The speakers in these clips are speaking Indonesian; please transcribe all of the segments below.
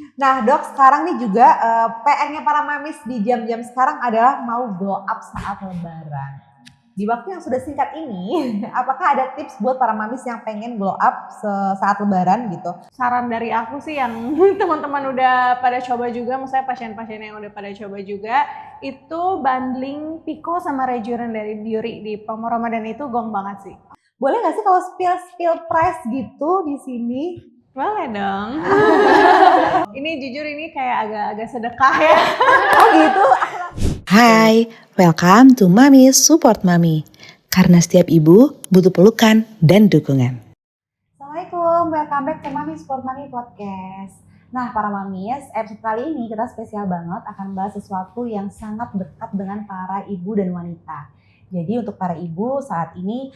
Nah dok, sekarang nih juga PR-nya para mamis di jam-jam sekarang adalah mau glow up saat lebaran. Di waktu yang sudah singkat ini, apakah ada tips buat para mamis yang pengen glow up saat lebaran gitu? Saran dari aku sih yang teman-teman udah pada coba juga, maksudnya pasien-pasien yang udah pada coba juga, itu bundling Pico sama Rejuven dari Biore di promo Ramadan itu gong banget sih. Boleh nggak sih kalau spill price gitu di sini? Boleh dong. Ini jujur ini kayak agak sedekah ya. Oh gitu. Hai, welcome to Mami Support Mami. Karena setiap ibu butuh pelukan dan dukungan. Assalamualaikum, welcome back to Mami Support Mami Podcast. Nah para mamis, episode kali ini kita spesial banget akan bahas sesuatu yang sangat dekat dengan para ibu dan wanita. Jadi untuk para ibu saat ini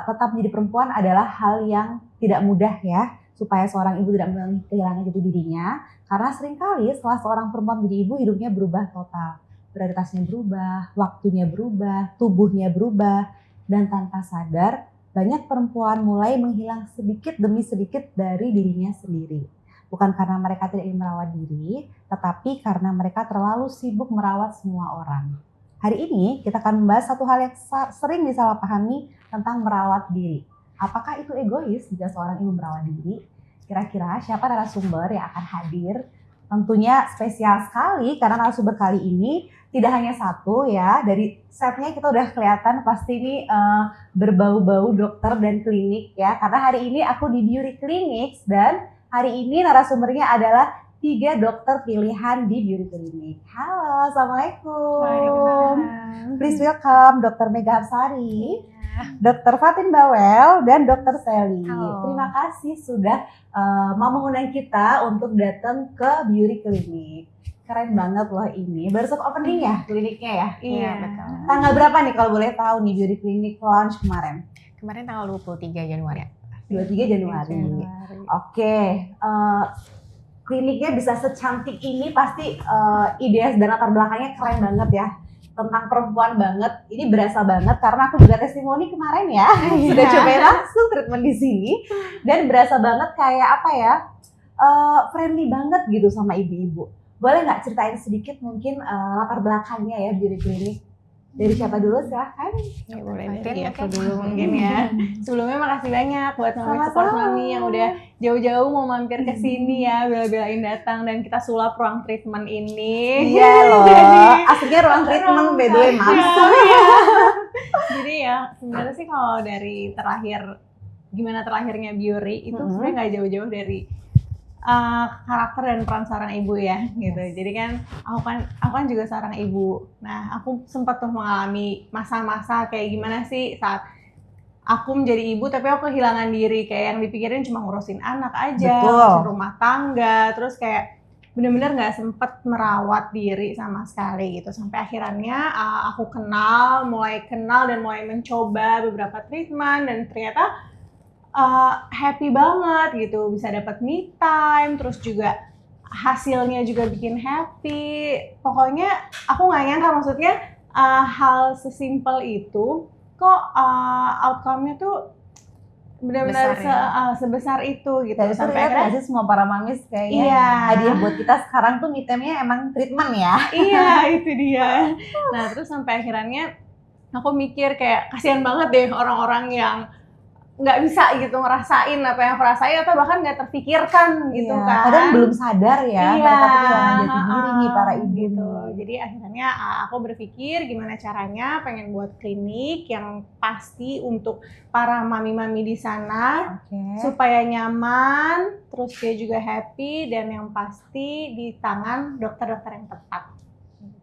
tetap menjadi perempuan adalah hal yang tidak mudah ya, supaya seorang ibu tidak kehilangan jati dirinya. Karena seringkali setelah seorang perempuan menjadi ibu, hidupnya berubah total. Prioritasnya berubah, waktunya berubah, tubuhnya berubah, dan tanpa sadar banyak perempuan mulai menghilang sedikit demi sedikit dari dirinya sendiri. Bukan karena mereka tidak ingin merawat diri, tetapi karena mereka terlalu sibuk merawat semua orang. Hari ini kita akan membahas satu hal yang sering disalahpahami tentang merawat diri. Apakah itu egois jika seorang ibu merawat diri? Kira-kira siapa narasumber yang akan hadir? Tentunya spesial sekali karena narasumber kali ini tidak hanya satu ya. Dari setnya kita udah kelihatan pasti ini berbau-bau dokter dan klinik ya. Karena hari ini aku di Biore Clinics dan hari ini narasumbernya adalah 3 dokter pilihan di Biore Clinic. Halo, assalamualaikum. Please welcome Dr. Mega Hapsari, Dr. Fatin Bawel, dan Dr. Sally. Halo. Terima kasih sudah mau mengundang kita untuk datang ke Biore Clinic. Keren banget loh ini. Baru soft opening ya kliniknya ya? Iya, betul. Tanggal berapa nih kalau boleh tahu nih Biore Clinic launch kemarin? Kemarin tanggal 23 Januari. 23 Januari. Oke. Kliniknya bisa secantik ini pasti ideas dan latar belakangnya keren banget ya. Tentang perempuan banget. Ini berasa banget karena aku juga testimoni kemarin ya. Sudah cobain langsung treatment di sini dan berasa banget kayak apa ya? Friendly banget gitu sama ibu-ibu. Boleh nggak ceritain sedikit mungkin latar belakangnya ya Biore Clinic? Dari siapa dulu silahkan. Ya, boleh Fatin, dari aku oke. dulu mungkin ya. Sebelumnya makasih banyak buat Mami Support Sama-sama. Mami yang udah jauh-jauh mau mampir ke sini ya, bela-belain datang dan kita sulap ruang treatment ini. Iya loh. Jadi, Aslinya ruang treatment by the way Mas. Iya. Jadi ya sebenarnya sih kalau dari gimana terlahirnya Biore itu sebenarnya nggak jauh-jauh dari karakter dan peran seorang ibu ya gitu. Jadi kan aku kan juga seorang ibu. Nah aku sempat tuh mengalami masa-masa kayak gimana sih saat aku menjadi ibu tapi aku kehilangan diri, kayak yang dipikirin cuma ngurusin anak aja, Betul. ngurusin rumah tangga, terus kayak bener-bener nggak sempet merawat diri sama sekali gitu. Sampai akhirnya aku mulai kenal dan mulai mencoba beberapa treatment dan ternyata happy banget gitu, bisa dapat me time, terus juga hasilnya juga bikin happy. Pokoknya aku nggak nyangka, maksudnya hal sesimpel itu kok outcome-nya tuh benar-benar sebesar itu gitu. Dan itu Sampai relate akhirnya nggak sih semua para mamis kayaknya. Iya. Hadiah buat kita sekarang tuh me time-nya emang treatment ya. iya itu dia. Nah terus sampai akhirnya aku mikir kayak kasihan banget deh orang-orang yang nggak bisa gitu ngerasain apa yang aku rasain atau bahkan nggak terpikirkan gitu Iya, kan. kadang belum sadar ya, mereka tuh kehilangan jati diri nih para ibu gitu. nih. Jadi akhirnya aku berpikir gimana caranya pengen buat klinik yang pasti untuk para mami-mami di sana Oke. supaya nyaman, terus dia juga happy dan yang pasti di tangan dokter-dokter yang tepat.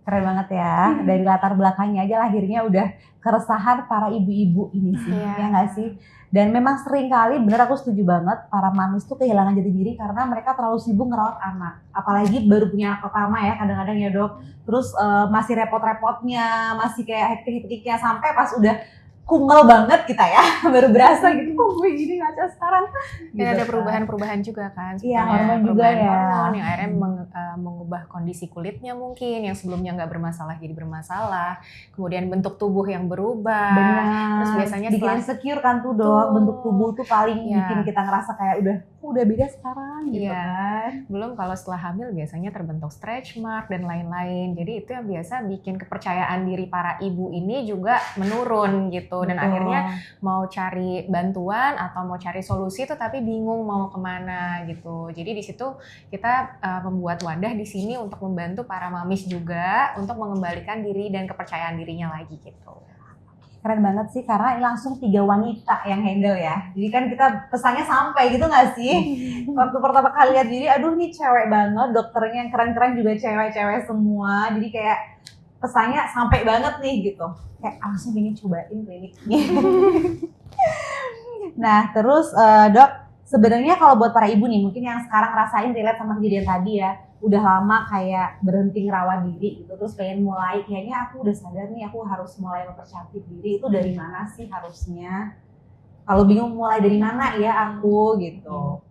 Keren banget ya. Dari latar belakangnya aja lahirnya udah keresahan para ibu-ibu ini sih, Iya. ya nggak sih? Dan memang sering kali, bener aku setuju banget, para mamis tuh kehilangan jati diri karena mereka terlalu sibuk ngerawat anak. Apalagi baru punya anak pertama ya kadang-kadang ya dok. Terus masih repot-repotnya, masih kayak hektik-hektiknya sampai pas udah kungel banget kita ya, baru berasa gitu, kok gue gini ngaca sekarang. Dan Gitu ada kan. perubahan-perubahan juga kan. Iya, sebenarnya. hormon juga Perubahan ya. hormon yang akhirnya mengubah kondisi kulitnya mungkin, yang sebelumnya nggak bermasalah jadi bermasalah. Kemudian bentuk tubuh yang berubah. Benar. Terus biasanya bikin setelah insecure kan tuh dok, Betul. bentuk tubuh tuh paling Iya. bikin kita ngerasa kayak udah udah beda sekarang gitu Iya. kan. Belum kalau setelah hamil biasanya terbentuk stretch mark dan lain-lain. Jadi itu yang biasa bikin kepercayaan diri para ibu ini juga menurun gitu. Dan Betul. akhirnya mau cari bantuan atau mau cari solusi tuh tapi bingung mau kemana gitu. Jadi di situ kita membuat wadah di sini untuk membantu para mamis juga untuk mengembalikan diri dan kepercayaan dirinya lagi gitu. Keren banget sih karena ini langsung 3 wanita yang handle ya. Jadi kan kita pesannya sampai gitu nggak sih? Waktu pertama kali lihat diri, aduh nih cewek banget, dokternya yang keren-keren juga cewek-cewek semua. Jadi kayak pesannya sampai banget nih gitu. Kayak langsung ingin cobain klinik ini. Nah terus dok, sebenarnya kalau buat para ibu nih, mungkin yang sekarang rasain relate sama kejadian tadi ya, udah lama kayak berhenti ngerawat diri gitu, terus pengen mulai, kayaknya aku udah sadar nih aku harus mulai mempercantik diri, itu dari mana sih harusnya? Kalau bingung mulai dari mana ya aku gitu.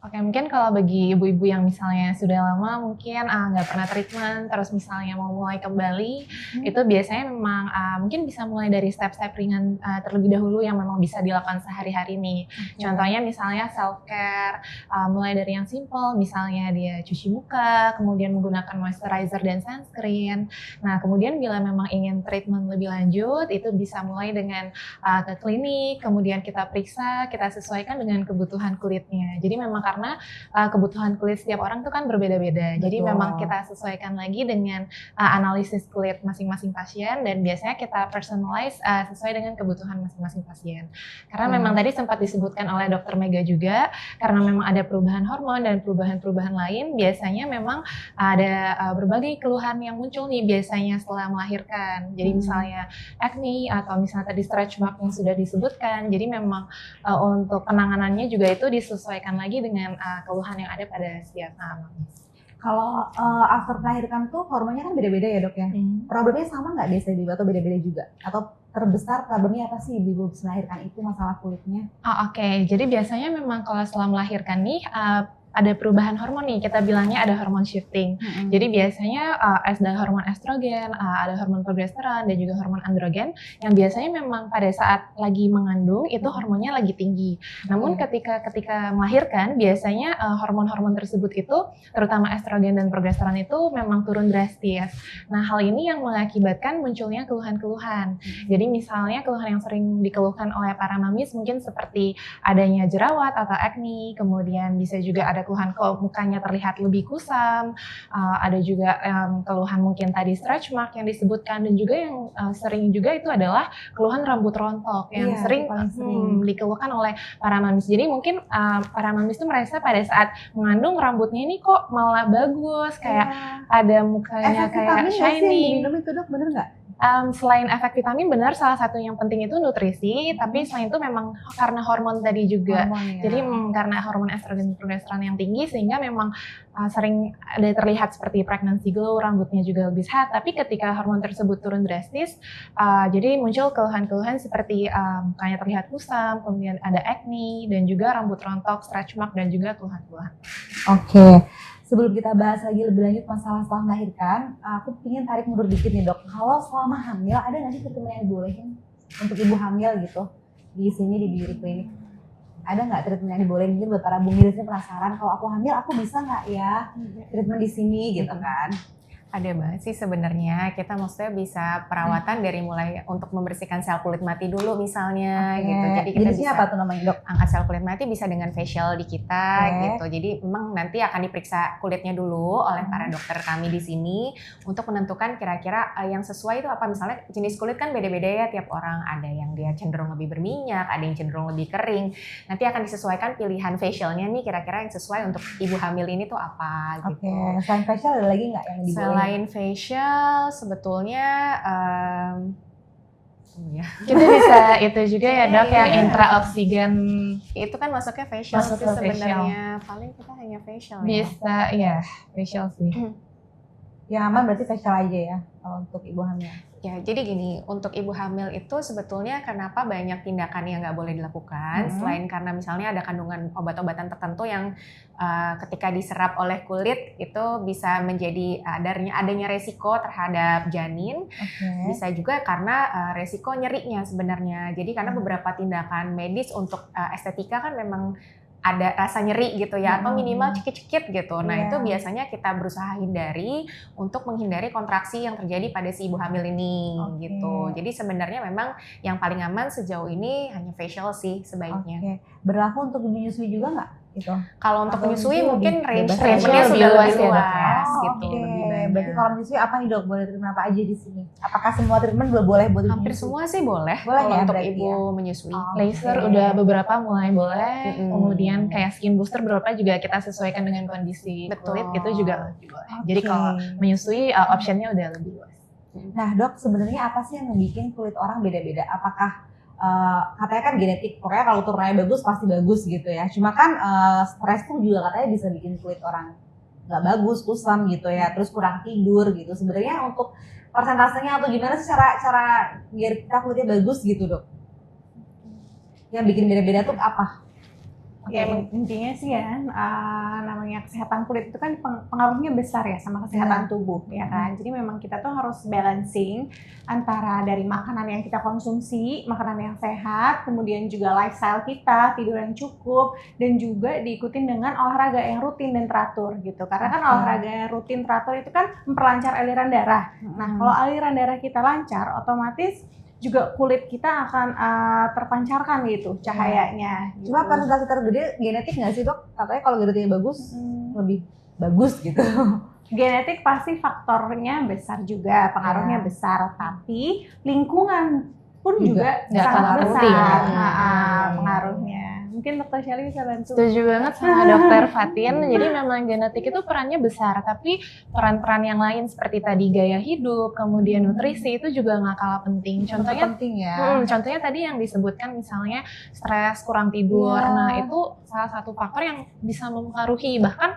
Oke, mungkin kalau bagi ibu-ibu yang misalnya sudah lama mungkin nggak pernah treatment, terus misalnya mau mulai kembali, itu biasanya memang mungkin bisa mulai dari step-step ringan terlebih dahulu yang memang bisa dilakukan sehari-hari nih. Contohnya misalnya self-care, mulai dari yang simple, misalnya dia cuci muka, kemudian menggunakan moisturizer dan sunscreen. Nah, kemudian bila memang ingin treatment lebih lanjut, itu bisa mulai dengan ke klinik, kemudian kita periksa, kita sesuaikan dengan kebutuhan kulitnya. Jadi memang karena kebutuhan kulit setiap orang itu kan berbeda-beda. Jadi memang kita sesuaikan lagi dengan analisis kulit masing-masing pasien dan biasanya kita personalize sesuai dengan kebutuhan masing-masing pasien. Karena memang tadi sempat disebutkan oleh Dr. Mega juga, karena memang ada perubahan hormon dan perubahan-perubahan lain, biasanya memang ada berbagai keluhan yang muncul nih biasanya setelah melahirkan. Jadi misalnya acne atau misalnya tadi stretch mark yang sudah disebutkan. Jadi memang untuk penanganannya juga itu disesuaikan lagi dengan keluhan yang ada pada setiap mamis. Kalau after melahirkan tuh hormonnya kan beda-beda ya dok ya. Problemnya sama nggak biasanya ibu atau beda-beda juga? Atau terbesar problemnya apa sih ibu melahirkan itu masalah kulitnya? Oke. Jadi biasanya memang kalau setelah melahirkan nih ada perubahan hormon nih, kita bilangnya ada hormon shifting. Jadi biasanya ada hormon estrogen, ada hormon progesteron, dan juga hormon androgen yang biasanya memang pada saat lagi mengandung itu hormonnya lagi tinggi. Namun ketika melahirkan biasanya hormon-hormon tersebut itu, terutama estrogen dan progesteron itu memang turun drastis. Nah, hal ini yang mengakibatkan munculnya keluhan-keluhan. Jadi misalnya keluhan yang sering dikeluhkan oleh para mamis mungkin seperti adanya jerawat atau acne, kemudian bisa juga ada keluhan kok mukanya terlihat lebih kusam, ada juga keluhan mungkin tadi stretch mark yang disebutkan, dan juga yang sering juga itu adalah keluhan rambut rontok yang sering dikeluhkan oleh para mamis. Jadi mungkin para mamis itu merasa pada saat mengandung rambutnya ini kok malah bagus, kayak ada mukanya kayak shiny. Minum itu dok, bener nggak? Selain efek vitamin, benar salah satu yang penting itu nutrisi, tapi selain itu memang karena hormon tadi juga. Jadi karena hormon estrogen dan progesteron yang tinggi sehingga memang sering ada terlihat seperti pregnancy glow, rambutnya juga lebih sehat, tapi ketika hormon tersebut turun drastis, jadi muncul keluhan-keluhan seperti mukanya terlihat kusam, kemudian ada acne, dan juga rambut rontok, stretch mark, dan juga keluhan-keluhan. Oke. Sebelum kita bahas lagi lebih lanjut masalah setelah melahirkan, aku ingin tarik mundur dikit nih dok. Kalau selama hamil ada nggak sih treatment yang dibolehin untuk ibu hamil gitu di sini di beauty clinic? Ada nggak treatment yang dibolehin? Mungkin buat para bumil sih penasaran, kalau aku hamil aku bisa nggak ya treatment di sini gitu kan? Ada banget sih sebenarnya. Kita maksudnya bisa perawatan dari mulai untuk membersihkan sel kulit mati dulu misalnya gitu. Jadi kita jenisnya bisa apa tuh namanya dok? angkat sel kulit mati bisa dengan facial di kita gitu. Jadi memang nanti akan diperiksa kulitnya dulu oleh para dokter kami di sini untuk menentukan kira-kira yang sesuai itu apa. Misalnya jenis kulit kan beda-beda ya tiap orang. Ada yang dia cenderung lebih berminyak, ada yang cenderung lebih kering. Nanti akan disesuaikan pilihan facialnya nih kira-kira yang sesuai untuk ibu hamil ini tuh apa gitu. Selain facial ada lagi nggak yang dibolehin? Selain facial sebetulnya Kita bisa itu juga ya dok, yang intraoksigen itu kan masuknya facial sih sebenarnya. Paling kita hanya facial ya. Bisa ya, facial sih. Yang aman berarti facial aja ya kalau untuk ibu hamil. Ya, jadi gini, untuk ibu hamil itu sebetulnya kenapa banyak tindakan yang nggak boleh dilakukan, selain karena misalnya ada kandungan obat-obatan tertentu yang ketika diserap oleh kulit itu bisa menjadi adanya resiko terhadap janin, bisa juga karena resiko nyerinya sebenarnya. Jadi karena beberapa tindakan medis untuk estetika kan memang ada rasa nyeri gitu ya, atau minimal cekit-cekit gitu. Nah Iya. itu biasanya kita berusaha hindari untuk menghindari kontraksi yang terjadi pada si ibu hamil ini Oke. gitu. Jadi sebenarnya memang yang paling aman sejauh ini hanya facial sih sebaiknya. Oke. Berlaku untuk menyusui juga nggak itu? Kalau untuk Atau menyusui mungkin mungkin lebih range bebas treatmentnya aja. sudah Lebih lebih luas ya, Dok, ya? luas Oh, gitu, oke. lebih banyak. Berarti kalau menyusui apa nih dok? Boleh treatment apa aja di sini? Apakah semua treatment boleh buat ibu Hampir menyusui? semua sih boleh, Boleh kalau ya, untuk berarti ibu ya? menyusui. Oh. Laser Oke. udah beberapa mulai boleh, Mm-mm. kemudian kayak skin booster beberapa juga kita sesuaikan dengan kondisi Betul. kulit itu juga lebih boleh. Jadi kalau menyusui optionnya udah lebih luas. Nah dok, sebenarnya apa sih yang membuat kulit orang beda-beda? Apakah katanya kan genetik, pokoknya kalau turunannya bagus pasti bagus gitu ya. Cuma kan stres pun juga katanya bisa bikin kulit orang nggak bagus, kusam gitu ya. Terus kurang tidur gitu. Sebenarnya untuk persentasenya atau gimana sih cara biar kita kulitnya bagus gitu dok? Yang bikin beda-beda tuh apa? Ya intinya sih ya, namanya kesehatan kulit itu kan pengaruhnya besar ya sama kesehatan tubuh ya kan. Jadi memang kita tuh harus balancing antara dari makanan yang kita konsumsi, makanan yang sehat, kemudian juga lifestyle kita, tidur yang cukup, dan juga diikutin dengan olahraga yang rutin dan teratur gitu. Karena kan olahraga yang rutin teratur itu kan memperlancar aliran darah. Nah kalau aliran darah kita lancar, otomatis juga kulit kita akan terpancarkan gitu cahayanya. Gitu. Cuma persentase tergede genetik nggak sih dok? Katanya kalau genetiknya bagus lebih bagus gitu. Genetik pasti faktornya besar juga, pengaruhnya besar, tapi lingkungan pun juga nggak sangat kalah besar penting. pengaruhnya. Mungkin Dr. Shelly bisa bantu. Setuju banget sama Dokter Fatin. Jadi memang genetik itu perannya besar, tapi peran-peran yang lain seperti tadi gaya hidup, kemudian nutrisi itu juga nggak kalah penting. Contohnya penting ya. contohnya tadi yang disebutkan misalnya stres, kurang tidur. Iya. Nah, itu salah satu faktor yang bisa mempengaruhi, bahkan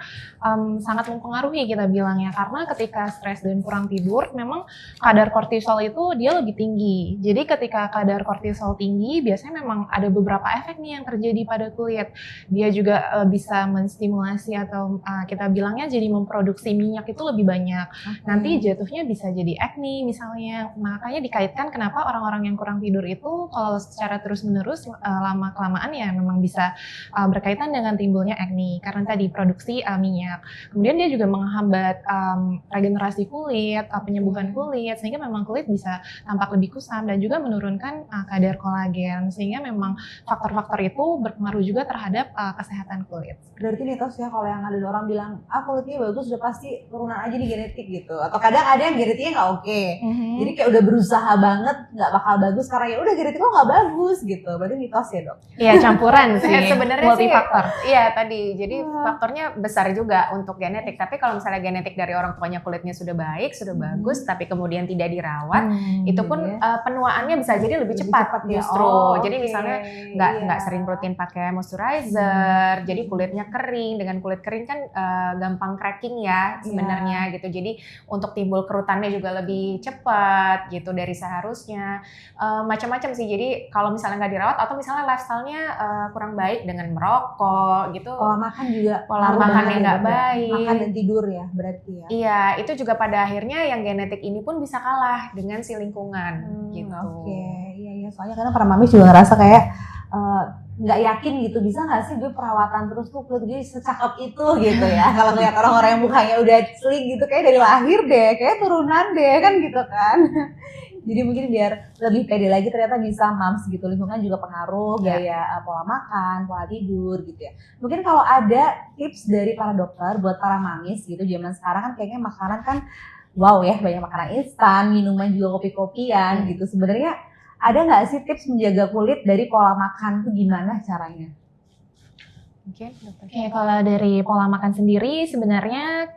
sangat mempengaruhi kita bilangnya. Karena ketika stres dan kurang tidur, memang kadar kortisol itu dia lebih tinggi. Jadi ketika kadar kortisol tinggi, biasanya memang ada beberapa efek nih yang terjadi pada kulit. Dia juga bisa menstimulasi atau kita bilangnya jadi memproduksi minyak itu lebih banyak. Nanti jatuhnya bisa jadi acne misalnya. Makanya dikaitkan kenapa orang-orang yang kurang tidur itu kalau secara terus-menerus lama-kelamaan ya memang bisa berkaitan dengan timbulnya acne karena tadi produksi minyak. Kemudian dia juga menghambat regenerasi kulit, penyembuhan kulit sehingga memang kulit bisa tampak lebih kusam dan juga menurunkan kadar kolagen sehingga memang faktor-faktor itu berpengaruh juga terhadap kesehatan kulit. Berarti mitos ya kalau yang ada orang bilang kulitnya bagus udah pasti turunan aja di genetik gitu. Atau kadang ada yang genetiknya nggak oke. Jadi kayak udah berusaha banget nggak bakal bagus karena ya udah genetik lo nggak bagus gitu. Berarti mitos ya dok? Iya campuran sih. Sebenarnya multifaktor. Iya tadi. Jadi faktornya besar juga untuk genetik. Tapi kalau misalnya genetik dari orang tuanya kulitnya sudah baik, sudah bagus, tapi kemudian tidak dirawat, itu pun penuaannya bisa jadi lebih cepat ya. justru. Jadi misalnya nggak Iya. sering rutin pakai moisturizer, jadi kulitnya kering. Dengan kulit kering kan gampang cracking ya sebenarnya gitu. Jadi untuk timbul kerutannya juga lebih cepat gitu dari seharusnya. Macam-macam sih. Jadi kalau misalnya nggak dirawat atau misalnya lifestyle-nya kurang baik dengan merokok gitu. Pola makan juga. Pola makannya nggak baik. Makan dan tidur ya berarti ya. Iya, itu juga pada akhirnya yang genetik ini pun bisa kalah dengan si lingkungan gitu. Oke, iya. Soalnya kadang para mami juga ngerasa kayak nggak yakin gitu, bisa nggak sih gue perawatan terus tuh kulit gue secakep itu gitu ya. Kalau ngeliat orang-orang yang mukanya udah celing gitu kayak dari lahir deh, kayak turunan deh kan gitu kan. Jadi mungkin biar lebih pede lagi ternyata bisa mams gitu, lingkungan juga pengaruh, gaya pola makan, pola tidur gitu ya. Mungkin kalau ada tips dari para dokter buat para mamis gitu, zaman sekarang kan kayaknya makanan kan wow ya, banyak makanan instan, minuman juga kopi-kopian gitu. Sebenarnya ada nggak sih tips menjaga kulit dari pola makan tuh gimana caranya? Oke, kalau dari pola makan sendiri sebenarnya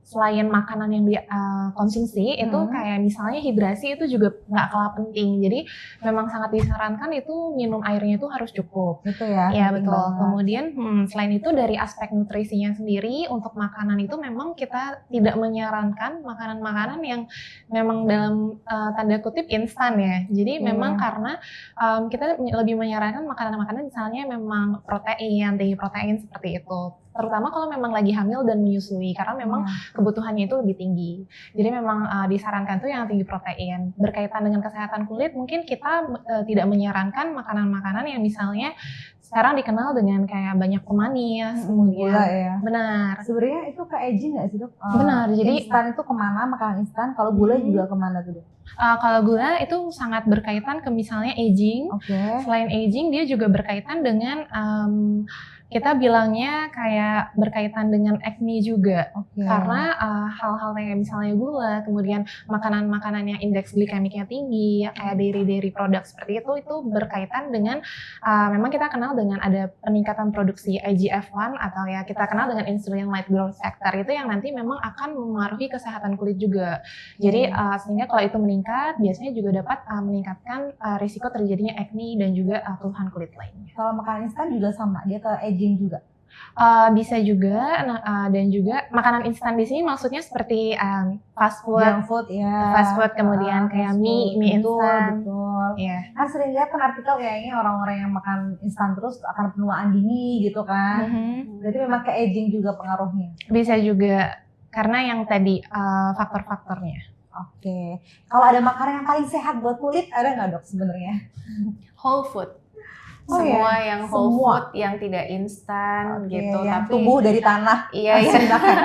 selain makanan yang dikonsumsi itu kayak misalnya hidrasi itu juga nggak kalah penting. Jadi memang sangat disarankan itu minum airnya itu harus cukup. Itu ya. Iya betul. Banget. Kemudian selain itu dari aspek nutrisinya sendiri untuk makanan itu memang kita tidak menyarankan makanan-makanan yang memang dalam tanda kutip instan ya. Jadi memang karena kita lebih menyarankan makanan-makanan misalnya memang protein, tinggi protein seperti itu. Terutama kalau memang lagi hamil dan menyusui karena memang kebutuhannya itu lebih tinggi. Jadi memang disarankan tuh yang tinggi protein. Berkaitan dengan kesehatan kulit mungkin kita tidak menyarankan makanan-makanan yang misalnya sekarang dikenal dengan kayak banyak pemanis, kemudian Gula ya. benar. Sebenarnya itu ke aging nggak sih dok? Benar, jadi- instan itu kemana makanan instan? Kalau gula juga kemana tuh dok? Kalau gula itu sangat berkaitan ke misalnya aging. Oke. Selain aging, dia juga berkaitan dengan kita bilangnya kayak berkaitan dengan acne juga. Oke. Karena hal-hal kayak misalnya gula, kemudian makanan-makanan yang indeks glikemiknya tinggi, kayak dairy produk seperti itu berkaitan dengan memang kita kenal dengan ada peningkatan produksi IGF-1 atau ya kita kenal dengan insulin-like growth factor itu yang nanti memang akan mempengaruhi kesehatan kulit juga. Jadi sehingga kalau itu meningkat, biasanya juga dapat meningkatkan risiko terjadinya acne dan juga keluhan kulit lainnya. Kalau makanan instan juga sama, dia ke aging juga. Bisa juga, dan juga makanan instan di sini maksudnya seperti fast food, Junk food ya. fast food, kemudian kayak fast mie food. Betul, instan. betul. Iya. Kan sering lihat kan artikel kayaknya orang-orang yang makan instan terus akan penuaan dini gitu kan. Berarti memang ke aging juga pengaruhnya. Bisa juga karena yang tadi faktor-faktornya. Oke. Kalau ada makanan yang paling sehat buat kulit ada nggak dok sebenarnya? Whole food. Oh, Semua ya? yang whole Semua? food yang tidak instan Oke, gitu, yang tapi tumbuh dari tanah. iya iya. Langsung makan.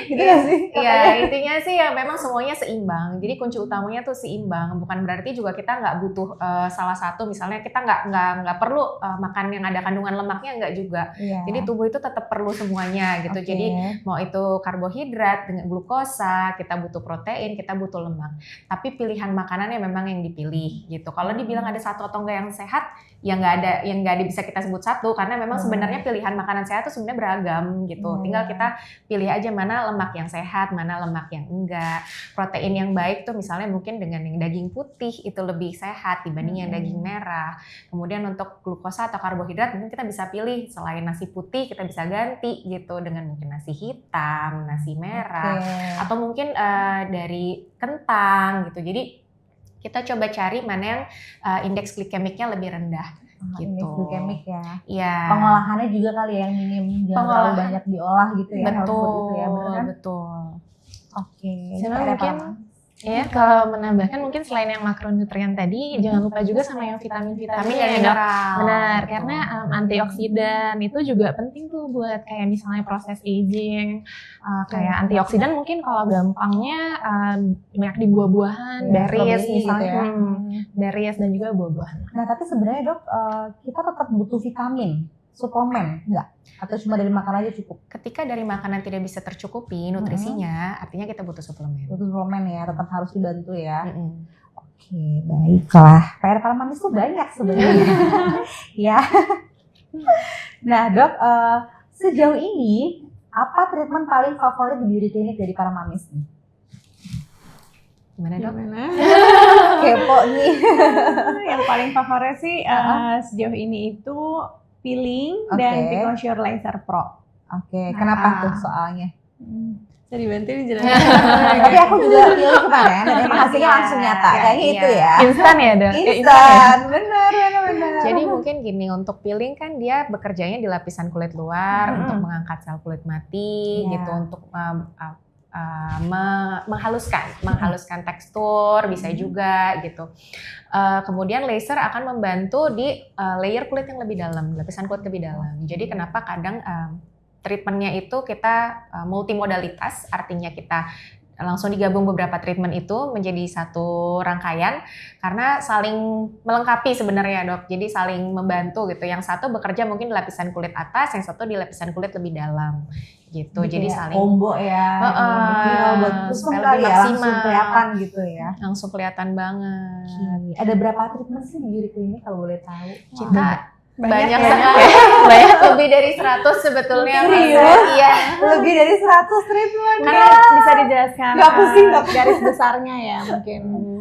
Gitu nggak sih? Iya, intinya sih ya memang semuanya seimbang. Jadi kunci utamanya tuh seimbang. Bukan berarti juga kita nggak butuh salah satu. Misalnya kita nggak perlu makan yang ada kandungan lemaknya, nggak juga. Iya. Jadi tubuh itu tetap perlu semuanya gitu. Oke. Jadi mau itu karbohidrat dengan glukosa, kita butuh protein, kita butuh lemak. Tapi pilihan makanannya memang yang dipilih gitu. Kalau dibilang ada satu atau enggak yang sehat, ya nggak ada bisa kita sebut satu karena memang sebenarnya pilihan makanan sehat itu sebenarnya beragam gitu. Tinggal kita pilih aja mana lemak yang sehat, mana lemak yang enggak. Protein yang baik tuh misalnya mungkin dengan yang daging putih itu lebih sehat dibanding yang daging merah. Kemudian untuk glukosa atau karbohidrat mungkin kita bisa pilih selain nasi putih kita bisa ganti gitu dengan mungkin nasi hitam, nasi merah, atau mungkin dari kentang gitu. Jadi kita coba cari mana yang indeks glikemiknya lebih rendah gitu. Indeks glikemik ya. Iya. Pengolahannya juga kali ya yang minim, jangan terlalu banyak diolah gitu ya. health food Betul, itu ya, bener kan? betul. Oke. Sebenarnya Ada mungkin apa? ya kalau menambahkan mungkin selain yang makronutrien tadi, jangan lupa juga sama yang vitamin-vitamin Tapi ya, Dok. mineral. Benar, Betul. karena antioksidan itu juga penting tuh buat kayak misalnya proses aging, kayak antioksidan mungkin kalau gampangnya banyak di buah-buahan, Ya, berries strawberry misalnya, gitu ya. berries dan juga buah-buahan. Nah tapi sebenarnya dok, kita tetap butuh vitamin, suplemen enggak? Atau cuma dari makan aja cukup? Ketika dari makanan tidak bisa tercukupi nutrisinya, artinya kita butuh suplemen. Butuh suplemen ya, tetap harus dibantu ya. Mm-mm. Oke, baiklah. PR para mamis tuh banyak sebenarnya. Ya. Nah dok, sejauh ini apa treatment paling favorit di beauty clinic dari para mamis nih? Gimana dok? Gimana? Kepo nih. Yang paling favorit sih sejauh ini itu peeling Oke. dan Picosure Laser Pro. Oke, kenapa tuh soalnya? Bisa dibantu dijelasin. Tapi aku juga pilih kemarin dan emang hasilnya langsung nyata. Kayaknya Iya. itu ya. Instan ya, Dok? Instan, benar. Jadi mungkin gini, untuk peeling kan dia bekerjanya di lapisan kulit luar untuk mengangkat sel kulit mati Iya. gitu, untuk menghaluskan tekstur bisa juga gitu. Kemudian laser akan membantu di layer kulit yang lebih dalam, lapisan kulit lebih dalam. Jadi kenapa kadang treatmentnya itu kita multimodalitas, artinya kita langsung digabung beberapa treatment itu menjadi satu rangkaian karena saling melengkapi sebenarnya dok. Jadi saling membantu gitu. Yang satu bekerja mungkin di lapisan kulit atas, yang satu di lapisan kulit lebih dalam gitu. Jadi saling combo ya. Buat kusum supaya kali lebih ya, langsung maksimal. kelihatan gitu ya. langsung kelihatan banget. Ada berapa treatment sih di beauty clinic kalau boleh tahu? Kita banyak ya. sekali. Banyak lebih dari 100 sebetulnya. Serius? Iya. Lebih dari 100 treatment. Karena bisa dijelaskan Nggak pusing, nggak garis besarnya ya mungkin.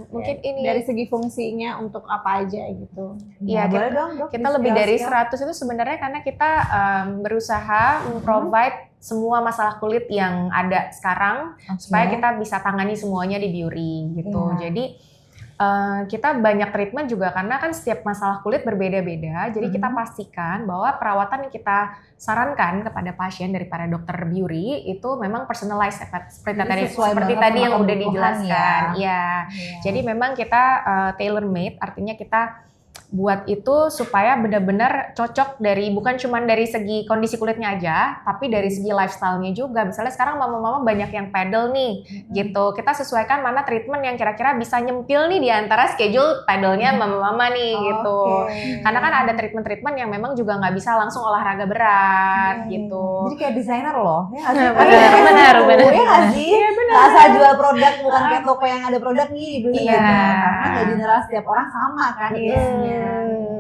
Mungkin ini Dari segi fungsinya untuk apa aja gitu. Iya, boleh dong dok. kita lebih dari Di-spill. 100 itu sebenarnya karena kita berusaha provide semua masalah kulit yang ada sekarang supaya kita bisa tangani semuanya di Biuri gitu. Iya. Jadi kita banyak treatment juga karena kan setiap masalah kulit berbeda-beda. Jadi kita pastikan bahwa perawatan yang kita sarankan kepada pasien dari para dokter Biuri itu memang personalized seperti Jadi tadi sesuai seperti banget tadi sama yang udah kebutuhan dijelaskan. ya. Iya. Iya. Jadi memang kita tailor made, artinya kita buat itu supaya benar-benar cocok dari bukan cuma dari segi kondisi kulitnya aja, tapi dari segi lifestyle-nya juga. Misalnya sekarang mama-mama banyak yang pedal nih, gitu. Kita sesuaikan mana treatment yang kira-kira bisa nyempil nih di antara schedule pedalnya mama-mama nih, gitu. Karena kan ada treatment-treatment yang memang juga nggak bisa langsung olahraga berat, gitu. Jadi kayak desainer loh, ya nggak sih? Benar. Ya nggak sih? Nggak asal jual produk, bukan kayak toko yang ada produk nih dibeli Iya. gitu. Karena nggak general setiap orang sama kan.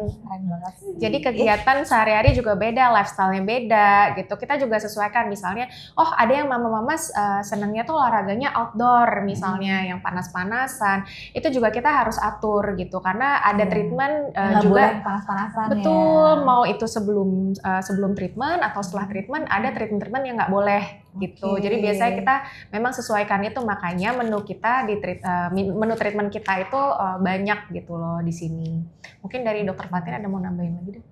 Keren banget sih. Jadi kegiatan sehari-hari juga beda, lifestyle-nya beda gitu. Kita juga sesuaikan misalnya, oh ada yang mama-mama senangnya tuh olahraganya outdoor misalnya, yang panas-panasan. Itu juga kita harus atur gitu karena ada treatment Nggak juga boleh panas-panasan betul, mau itu sebelum treatment atau setelah treatment ada treatment yang nggak boleh gitu. Oke. Jadi biasanya kita memang sesuaikan itu, makanya menu kita menu treatment kita itu banyak gitu loh di sini. Mungkin dari Dokter Fatin ada mau nambahin lagi deh?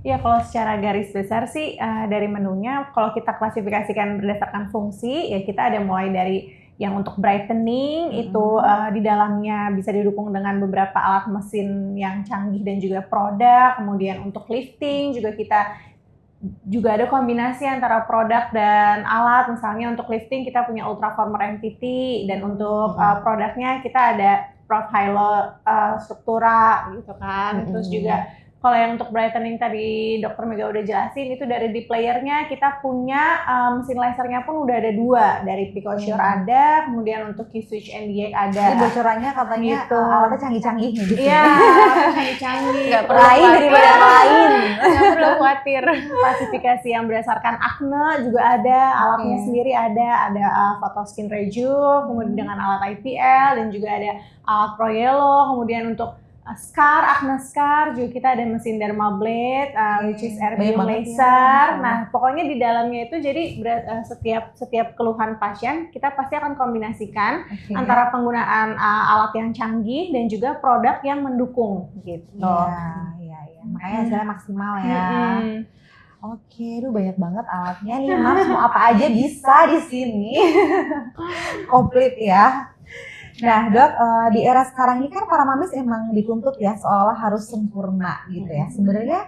Ya kalau secara garis besar sih dari menunya kalau kita klasifikasikan berdasarkan fungsi ya kita ada mulai dari yang untuk brightening itu di dalamnya bisa didukung dengan beberapa alat mesin yang canggih dan juga produk. Kemudian untuk lifting juga juga ada kombinasi antara produk dan alat. Misalnya untuk lifting kita punya Ultraformer MTT dan untuk produknya kita ada Prof Hylo Struktura gitu kan. Terus juga kalau yang untuk brightening tadi Dokter Mega udah jelasin itu dari di playernya kita punya mesin lasernya pun udah ada 2 dari PicoSure ada, kemudian untuk Q-Switch NDX ada. Jadi bocorannya katanya Gitu. alatnya canggih-canggih nih gitu. Iya, canggih-canggih. Nggak perlu Lain khawatir. daripada yang lain. Nggak perlu khawatir. Klasifikasi yang berdasarkan acne juga ada, alatnya sendiri ada photo skin rejuve, kemudian dengan alat IPL dan juga ada alat Pro Yellow, kemudian untuk acne scar juga kita ada mesin dermablade, which is Banyak air beam banget laser. ya. Nah, pokoknya di dalamnya itu jadi setiap keluhan pasien kita pasti akan kombinasikan antara penggunaan alat yang canggih dan juga produk yang mendukung gitu. Iya. Makanya hasilnya maksimal ya. Oke, banyak banget alatnya nih, Mas. Mau apa aja bisa di sini. Komplit ya. Nah, Dok, di era sekarang ini kan para mamis emang dituntut ya seolah harus sempurna gitu ya. Sebenarnya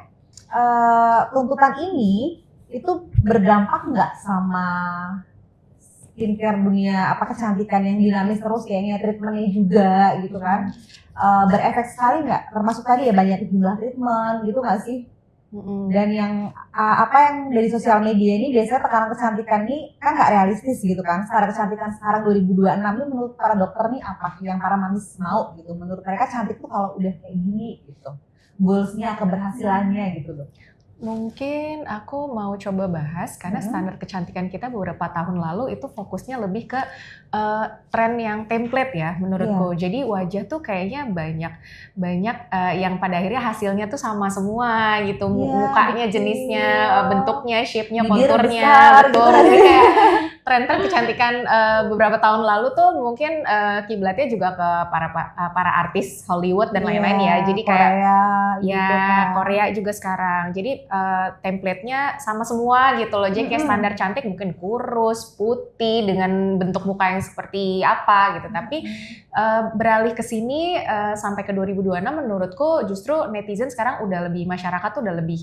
tuntutan ini itu berdampak nggak sama skincare dunia kecantikan yang dinamis terus kayaknya treatmentnya juga gitu kan? Berefek sekali nggak? Termasuk tadi ya banyak jumlah treatment gitu nggak sih? Dan yang yang dari sosial media ini biasanya tekanan kecantikan ini kan nggak realistis gitu kan. Standar kecantikan sekarang 2026 ini menurut para dokter nih apa yang para mamis mau gitu. Menurut mereka cantik tuh kalau udah kayak gini gitu. Goals-nya, keberhasilannya gitu loh. Mungkin aku mau coba bahas karena standar kecantikan kita beberapa tahun lalu itu fokusnya lebih ke tren yang template ya menurutku. Jadi wajah tuh kayaknya banyak yang pada akhirnya hasilnya tuh sama semua gitu. Mukanya, jenisnya, bentuknya, shape-nya, konturnya, betul. Jadi kayak tren-tren kecantikan beberapa tahun lalu tuh mungkin kiblatnya juga ke para artis Hollywood dan lain-lain ya. Jadi kayak Korea juga sekarang. Jadi template-nya sama semua gitu loh. Jadi kayak standar cantik mungkin kurus, putih dengan bentuk muka yang seperti apa gitu. Tapi beralih ke sini sampai ke 2026 menurutku justru netizen sekarang masyarakat tuh udah lebih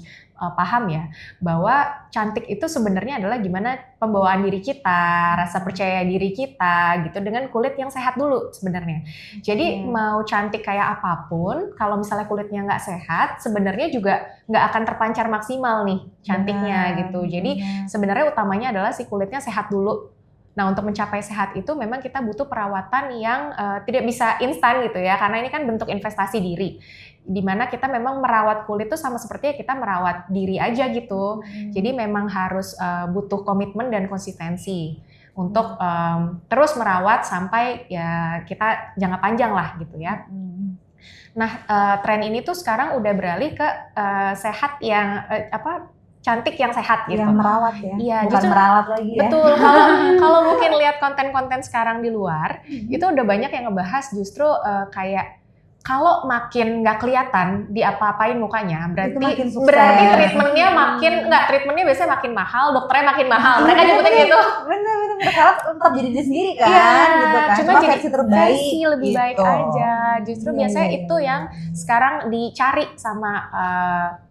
paham ya bahwa cantik itu sebenarnya adalah gimana pembawaan diri kita, rasa percaya diri kita gitu dengan kulit yang sehat dulu sebenarnya. Jadi mau cantik kayak apapun, kalau misalnya kulitnya nggak sehat, sebenarnya juga nggak akan terpancar maksimal nih cantiknya gitu. Jadi sebenarnya utamanya adalah si kulitnya sehat dulu. Nah, untuk mencapai sehat itu memang kita butuh perawatan yang tidak bisa instan gitu ya, karena ini kan bentuk investasi diri. Dimana kita memang merawat kulit itu sama seperti kita merawat diri aja gitu. Jadi memang harus butuh komitmen dan konsistensi untuk terus merawat sampai ya kita jangka panjang lah gitu ya. Nah, tren ini tuh sekarang udah beralih ke sehat yang cantik yang sehat gitu. Yang merawat ya. Iya, bukan justru merawat lagi ya. Betul. Kalau mungkin lihat konten-konten sekarang di luar, itu udah banyak yang ngebahas justru kayak kalau makin nggak kelihatan diapa-apain mukanya, Itu makin sukses. berarti treatmentnya biasanya makin mahal, dokternya makin mahal. Mereka nyebutnya gitu. Bener karena tetap jadi diri sendiri kan, Iya, gitu kan. cuma jadi versi terbaik, versi lebih baik gitu. aja. Justru Iya, biasanya iya, itu iya. yang sekarang dicari sama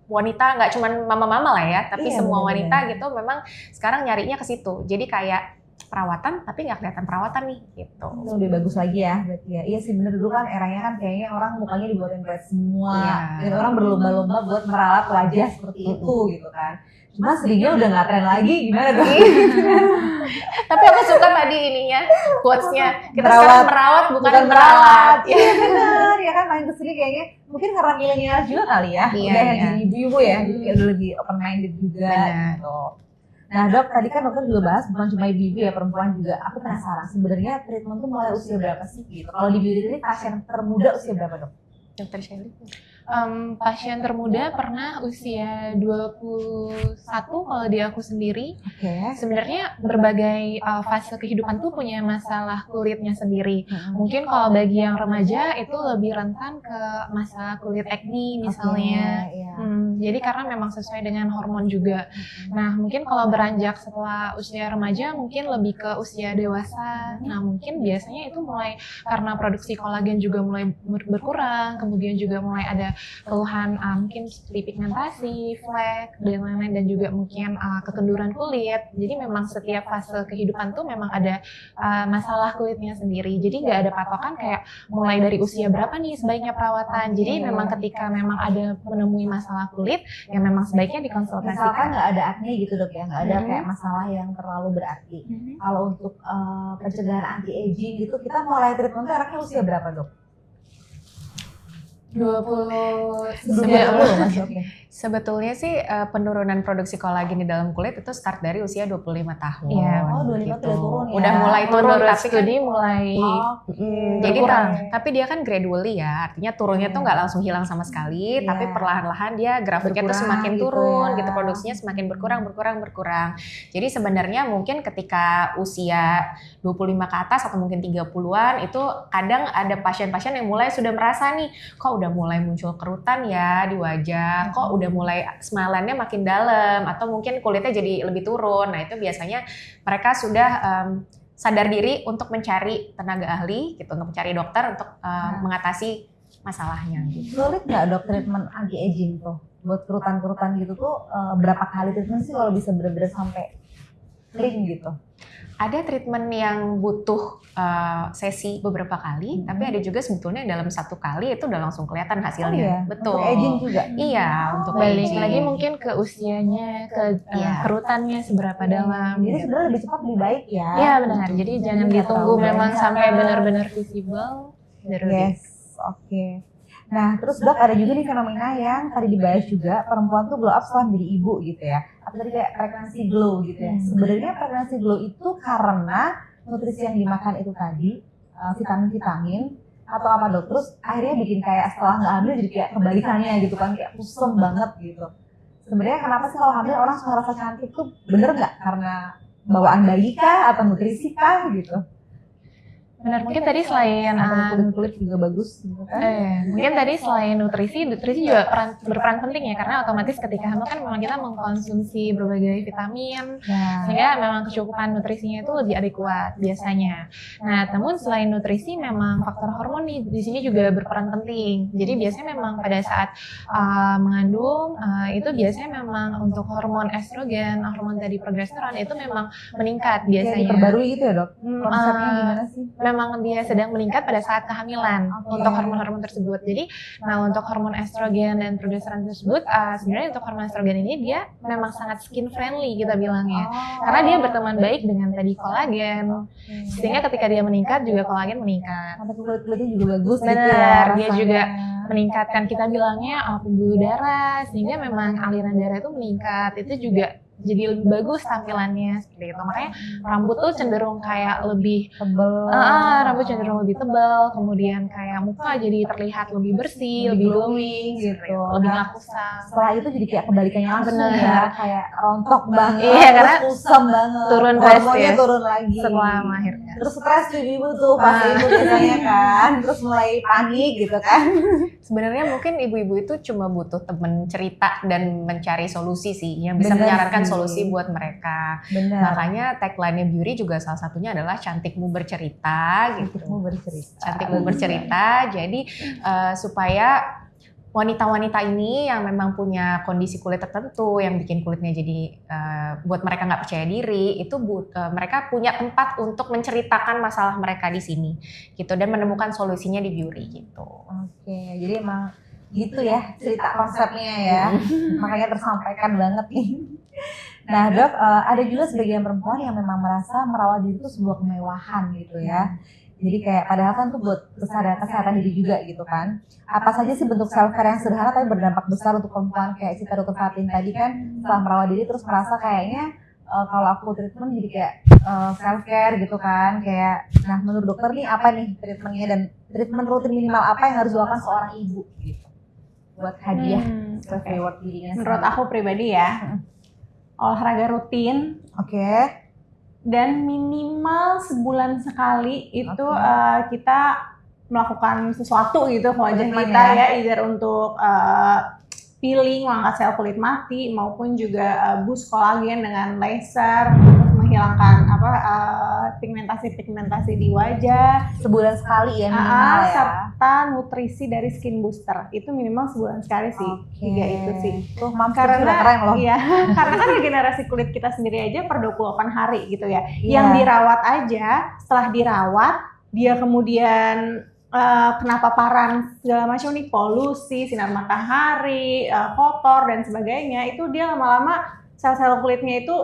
wanita, nggak cuma mama-mama lah ya, tapi Iya, semua bener-bener. wanita gitu memang sekarang nyarinya ke situ. Jadi kayak perawatan tapi nggak kelihatan perawatan nih gitu. Itu lebih bagus lagi ya berarti ya. Iya sih bener, dulu kan eranya kan kayaknya orang mukanya dibuatin kayak semua. Iya. Dan orang berlomba-lomba buat meralat wajah seperti itu gitu kan. Cuma seringnya udah nggak tren lagi, gimana dong? Tapi aku suka tadi ininya, quotes-nya. Kita Merawat, sekarang merawat bukan meralat. Iya bener, ya kan main kesini kayaknya mungkin karena milenial juga kali ya. Iya, Udah yang iya. jadi ibu-ibu ya, jadi kayak udah lebih open minded juga Benar. gitu. Nah dok, tadi kan dokter juga bahas bukan cuma ibu-ibu ya, perempuan juga. Aku penasaran sebenarnya treatment tuh mulai usia berapa sih gitu? Kalau di beauty clinic pasien termuda usia berapa dok? Dokter Shelly. Pasien termuda pernah usia 21 kalau di aku sendiri. Oke. Sebenarnya berbagai fase kehidupan tuh punya masalah kulitnya sendiri. Mungkin kalau bagi yang remaja itu lebih rentan ke masalah kulit acne misalnya. Iya. Jadi karena memang sesuai dengan hormon juga. Nah mungkin kalau beranjak setelah usia remaja mungkin lebih ke usia dewasa. Nah mungkin biasanya itu mulai karena produksi kolagen juga mulai berkurang, kemudian juga mulai ada keluhan mungkin seperti pigmentasi, flek, dan lain-lain, dan juga mungkin kekenduran kulit. Jadi memang setiap fase kehidupan tuh memang ada masalah kulitnya sendiri. Jadi nggak ada patokan kayak mulai dari usia berapa nih sebaiknya perawatan. Jadi memang ketika memang ada menemui masalah kulit, ya memang sebaiknya Misalkan dikonsultasikan. nggak ada acne gitu dok ya, nggak ada kayak masalah yang terlalu berarti. Kalau untuk pencegahan anti aging gitu, kita mulai treatmentnya enaknya usia berapa dok? 20 Sebelum Iya. 20 mas dok ya? Sebetulnya sih penurunan produksi kolagen di dalam kulit itu start dari usia 25 tahun. Iya. Oh 25 udah turun ya? Udah mulai turun, Menurut tapi kan studi mulai jadi berkurang. tapi dia kan gradually ya, artinya turunnya tuh nggak langsung hilang sama sekali, tapi Iya. perlahan-lahan dia grafiknya tuh Berkurang semakin gitu turun ya. gitu, produksinya semakin berkurang. Jadi sebenarnya mungkin ketika usia 25 ke atas atau mungkin 30-an itu kadang ada pasien-pasien yang mulai sudah merasa nih, kok udah mulai muncul kerutan ya di wajah, kok udah mulai smile-nya makin dalam, atau mungkin kulitnya jadi lebih turun. Nah itu biasanya mereka sudah sadar diri untuk mencari tenaga ahli gitu, untuk mencari dokter untuk mengatasi masalahnya gitu. Sulit nggak dok treatment anti aging tuh? Buat kerutan-kerutan gitu tuh berapa kali treatment sih kalau bisa bener-bener sampai clean gitu? Ada treatment yang butuh sesi beberapa kali, tapi ada juga sebetulnya dalam satu kali itu udah langsung kelihatan hasilnya. Betul. Untuk aging juga? Iya, untuk balik aging. lagi mungkin ke usianya, ke Iya. kerutannya seberapa dalam. Jadi gitu. sebenarnya lebih cepat lebih baik ya? Iya benar. Jadi jangan nggak ditunggu terlalu memang banyak. sampai benar-benar visible. Baru Yes, oke. Nah, terus dok ada juga nih fenomena yang tadi dibahas juga, perempuan tuh glow up setelah menjadi ibu gitu ya. Atau tadi kayak pregnancy glow gitu ya. Sebenarnya pregnancy glow itu karena nutrisi yang dimakan itu tadi, vitamin-vitamin, atau apa dok? Terus akhirnya bikin kayak setelah nggak hamil jadi kayak kebalikannya gitu kan, kayak kusem banget gitu. Sebenarnya kenapa sih kalau hamil orang suka rasa cantik tuh bener nggak? Karena bawaan bayi kah atau nutrisi kah gitu? benar. Mungkin tadi selain Atau kulit juga bagus gitu kan? mungkin tadi selain nutrisi juga berperan penting ya, karena otomatis ketika hamil kan memang kita mengkonsumsi berbagai vitamin, Nah, sehingga memang kecukupan nutrisinya itu lebih adekuat biasanya. Nah, namun selain nutrisi memang faktor hormon nih di sini juga berperan penting. Jadi biasanya memang pada saat mengandung itu biasanya memang untuk hormon estrogen, hormon tadi progesteron itu memang meningkat kayak biasanya. diperbarui gitu ya dok? Konsepnya gimana sih? Memang dia sedang meningkat pada saat kehamilan untuk hormon-hormon tersebut. Jadi, nah untuk hormon estrogen dan progesteron tersebut, sebenarnya untuk hormon estrogen ini dia memang sangat skin friendly kita bilangnya, karena dia berteman baik dengan tadi kolagen, sehingga ketika dia meningkat juga kolagen meningkat. Sampai kulit-kulitnya juga bagus gitu Benar, ya dia rasanya. juga meningkatkan kita bilangnya pembuluh darah, sehingga memang aliran darah itu meningkat. Itu juga jadi lebih bagus tampilannya seperti itu. Makanya rambut tuh cenderung kayak lebih tebel, rambut cenderung lebih tebal, kemudian kayak muka jadi terlihat lebih bersih, lebih glowing gitu. lebih Nah, nggak kusam. setelah itu jadi kayak kebalikannya langsung Bener. ya, kayak rontok banget, Iya, karena terus kusam banget, turun drastis hormonnya turun lagi. setelah melahirkan. terus stres tuh ibu tuh pas ibu biasanya kan, terus mulai panik gitu kan. Sebenarnya mungkin ibu-ibu itu cuma butuh temen cerita dan mencari solusi sih, yang bisa Bener menyarankan sih. solusi buat mereka. Benar. Makanya tagline-nya Beauty juga salah satunya adalah cantikmu bercerita gitu. Cantikmu bercerita. Cantikmu bercerita. Jadi supaya wanita-wanita ini yang memang punya kondisi kulit tertentu yang bikin kulitnya jadi buat mereka nggak percaya diri, itu mereka punya tempat untuk menceritakan masalah mereka di sini gitu dan menemukan solusinya di Beauty gitu. Oke, jadi emang gitu ya cerita konsepnya ya. Makanya tersampaikan banget nih. Nah Dok, ada juga sebagian perempuan yang memang merasa merawat diri itu sebuah kemewahan gitu ya. Jadi kayak padahal kan tuh buat kesehatan diri juga gitu kan. Apa saja sih bentuk self care yang sederhana tapi berdampak besar untuk perempuan kayak Cita Dr. Fatin tadi kan setelah merawat diri terus merasa kayaknya kalau aku treatment jadi kayak self care gitu kan kayak. Nah menurut dokter nih apa nih treatmentnya dan treatment rutin minimal apa yang harus dilakukan seorang ibu gitu buat hadiah self reward dirinya. Menurut aku pribadi ya, olahraga rutin. Oke. Dan minimal sebulan sekali itu kita melakukan sesuatu gitu ke wajah Treatment kita ya. ya, either untuk peeling, mengangkat sel kulit mati, maupun juga boost kolagen dengan laser untuk menghilangkan pigmentasi di wajah. Sebulan sekali ya minimal ya. Serta nutrisi dari skin booster itu minimal sebulan sekali sih. Oke. 3 itu sih. Tuh mampu sudah keren loh. Iya, karena kan regenerasi kulit kita sendiri aja per 28 hari gitu ya. Iya. Yang dirawat aja, setelah dirawat, dia kemudian kena paparan segala macam nih, polusi, sinar matahari, kotor dan sebagainya, itu dia lama-lama sel-sel kulitnya itu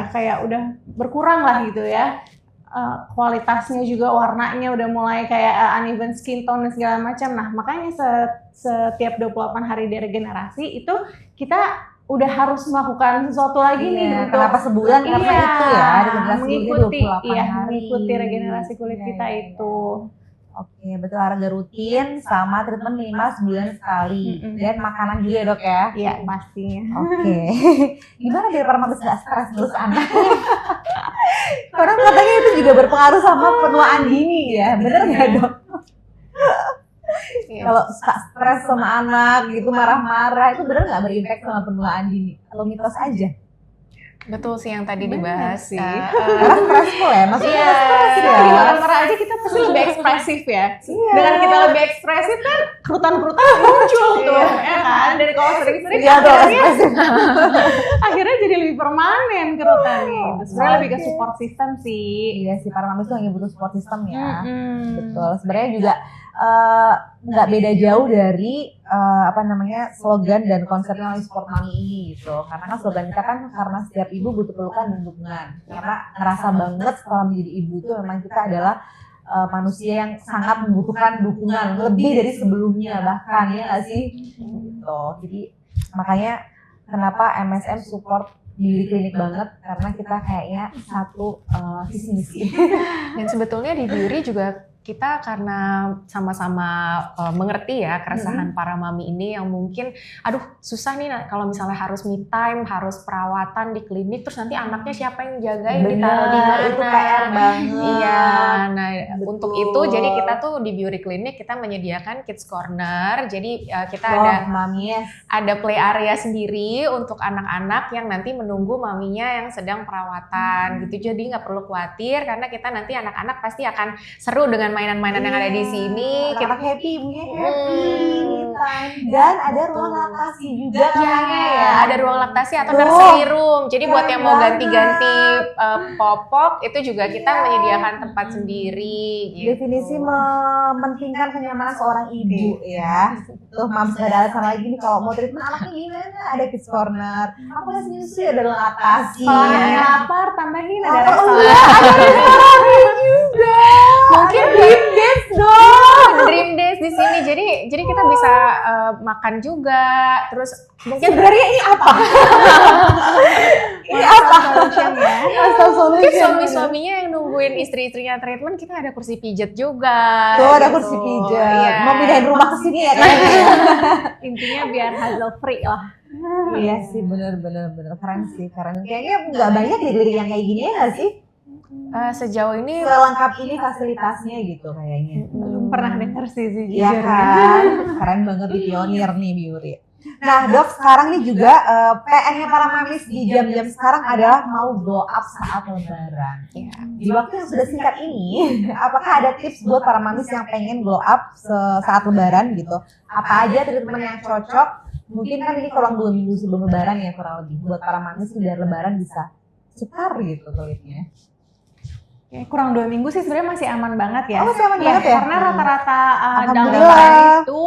kayak udah berkurang lah gitu ya. Kualitasnya juga, warnanya udah mulai kayak uneven skin tone dan segala macam. Nah, makanya setiap 28 hari deregenerasi itu kita udah harus melakukan sesuatu lagi nih untuk kenapa sebulan karena itu ya regenerasi mengikuti 28 hari. mengikuti regenerasi kulit kita itu. Oke, betul, olahraga rutin sama treatment minimal sebulan sekali. Dan makanan juga ya Dok ya? Iya, pastinya. Oke. Gimana biar para mabes gak stres terus anaknya? Karena katanya itu juga berpengaruh sama penuaan dini ya, bener nggak Dok? Kalau suka stres sama anak gitu, marah-marah, itu bener nggak berimpact sama penuaan dini? Atau mitos aja? Betul sih yang tadi Bener dibahas. sih. Karena stressful ya, maksudnya Kita di marah-marah aja kita pasti lebih ekspresif ya. Iya. Dengan kita lebih ekspresif kan kerutan-kerutan muncul tuh, ya kan? Dan kalau sering-sering Iya tuh, akhirnya jadi lebih permanen kerutannya. Itu sebenarnya lebih ke support system sih. Iya sih, para mabes tuh hanya butuh support system ya. Mm-mm. Betul, sebenarnya juga nggak beda jauh dari slogan dan konsepnya oleh Support Mommy ini gitu. Karena kan slogan kita kan karena setiap ibu butuh pelukan dan dukungan. Karena ngerasa banget setelah menjadi ibu itu memang kita adalah manusia yang sangat membutuhkan dukungan lebih dari sebelumnya bahkan ya nggak sih? Gitu. Jadi makanya kenapa MSM support Beauty Clinic banget karena kita kayaknya satu visi misi. Dan sebetulnya di Beauty juga kita karena sama-sama mengerti ya keresahan para mami ini yang mungkin aduh susah nih kalau misalnya harus me time, harus perawatan di klinik terus nanti anaknya siapa yang jagain, ditaruh di mana. Itu PR banget. Iya, nah Betul. untuk itu jadi kita tuh di Beauty Clinic kita menyediakan Kids Corner. Jadi kita ada play area sendiri untuk anak-anak yang nanti menunggu maminya yang sedang perawatan gitu. Jadi nggak perlu khawatir karena kita nanti anak-anak pasti akan seru dengan mainan-mainan yang ada di sini. Anak happy, ibunya happy. Dan ada ruang laktasi juga kayaknya ya. Ada ruang laktasi atau nursery room. Jadi buat yang mau ganti-ganti popok itu juga kita menyediakan tempat sendiri. Gitu. Definisi mementingkan kenyamanan seorang ibu ya. Tuh mams gak ada alasan lagi nih kalau mau treatment anaknya gimana? Ada Kids Corner. Aku kasih nyusu ada ruang laktasi. Kalau anaknya lapar tambahin ada restoran juga. Mungkin Dream Days dong. Dream Days di sini. Jadi kita bisa makan juga. Terus mungkin sebenarnya ini apa? Ini apa? Mungkin suami-suaminya yang nungguin istri-istrinya treatment, kita ada kursi pijat juga. Tuh ada gitu. kursi pijat. Iya. Mau pindahin rumah ke sini ya kayaknya. Intinya biar hassle free lah. Iya sih, bener keren sih, keren. Kayaknya nggak banyak di lirik yang kayak gini ya nggak sih? Sejauh ini Selengkap ini fasilitasnya gitu kayaknya. Belum pernah dengar sih Iya jujur. kan, keren banget di pionir nih Biuri. Nah dok, sekarang nih juga PR-nya para mamis di jam-jam sekarang adalah mau glow up saat lebaran. ya, Di waktu yang sudah singkat ini, apakah ada tips buat para mamis yang pengen glow up saat lebaran gitu? Apa aja treatment yang cocok? Mungkin kan ini kurang 2 minggu sebelum lebaran ya kurang lebih. Buat para mamis biar lebaran bisa cetar gitu kulitnya. Ya, kurang 2 minggu sih sebenarnya masih aman banget ya. Oh masih aman Iya, banget ya? karena rata-rata dalam Alhamdulillah. lebaran itu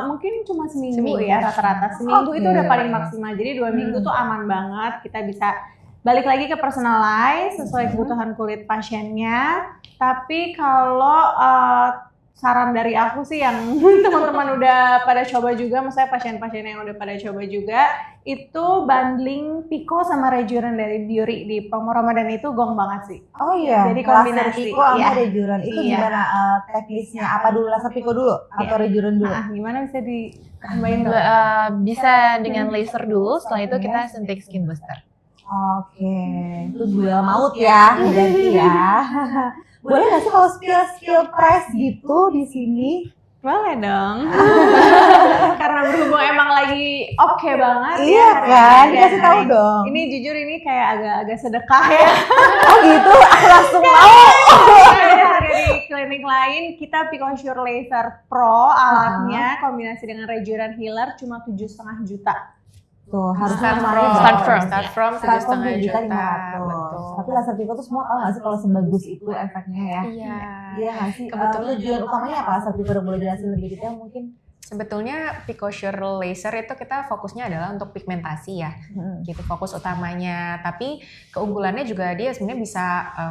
mungkin cuma seminggu ya rata-rata. Seminggu itu udah Oke. paling maksimal. Jadi 2 minggu tuh aman banget. Kita bisa balik lagi ke personalize sesuai kebutuhan kulit pasiennya. Tapi kalau saran dari aku sih yang teman-teman udah pada coba juga, maksudnya pasien-pasien yang udah pada coba juga, itu bundling Pico sama Rejuran dari Biuri di promo Ramadan itu gong banget sih. Oh iya, Jadi laser kombinasi, Pico sama iya. Rejuran itu Iya. gimana teknisnya? Apa dulu laser Pico dulu atau Rejuran dulu? Nah, gimana bisa ditambahin dong? Bisa dengan laser dulu, setelah itu kita suntik skin booster. Oke, itu duel maut ya, berarti ya. Boleh nggak sih kalau spill price gitu di sini? Boleh dong. Karena berhubung emang lagi oke banget Iya ya. kan, harga dikasih tahu naik. dong. Ini jujur ini kayak agak sedekah ya. Oh gitu, aku langsung mau. Ada harga di klinik lain, kita Picosure Laser Pro alatnya kombinasi dengan Rejuran Healer cuma 7,5 juta. Tuh, harus start from Start 7,5 from juta, 7.500. betul. Tapi laser Pico tuh semua tahu nggak sih kalau sebagus itu efeknya ya? Iya. Iya nggak sih? Kebetulan. Tujuan utamanya apa laser Pico? Udah boleh jelasin lebih detail mungkin? Sebetulnya Picosure laser itu kita fokusnya adalah untuk pigmentasi ya, gitu fokus utamanya. Tapi keunggulannya juga dia sebenarnya bisa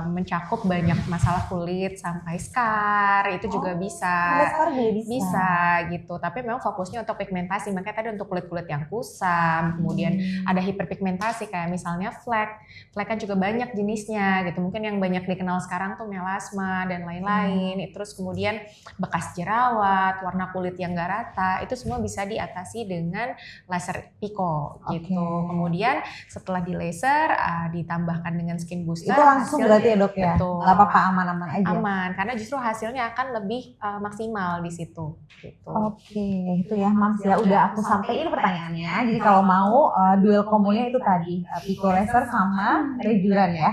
mencakup banyak masalah kulit sampai scar itu juga bisa. Sampai sekarang juga bisa. Bisa gitu. Tapi memang fokusnya untuk pigmentasi. Makanya tadi untuk kulit-kulit yang kusam, kemudian ada hiperpigmentasi kayak misalnya flek. Flek kan juga banyak jenisnya gitu. Mungkin yang banyak dikenal sekarang tuh melasma dan lain-lain. Terus kemudian bekas jerawat, warna kulit yang gak rata, itu semua bisa diatasi dengan laser Pico gitu. Oke. Kemudian setelah di laser ditambahkan dengan skin booster. Itu langsung hasilnya- berarti ya dok ya? Betul. Nggak apa-apa, aman-aman aja? Aman, karena justru hasilnya akan lebih maksimal di situ. Gitu. Oke, itu ya Mams ya. Udah aku sampein pertanyaannya. Jadi kalau mau duel kombonya itu tadi Pico laser sama Rejuran ya.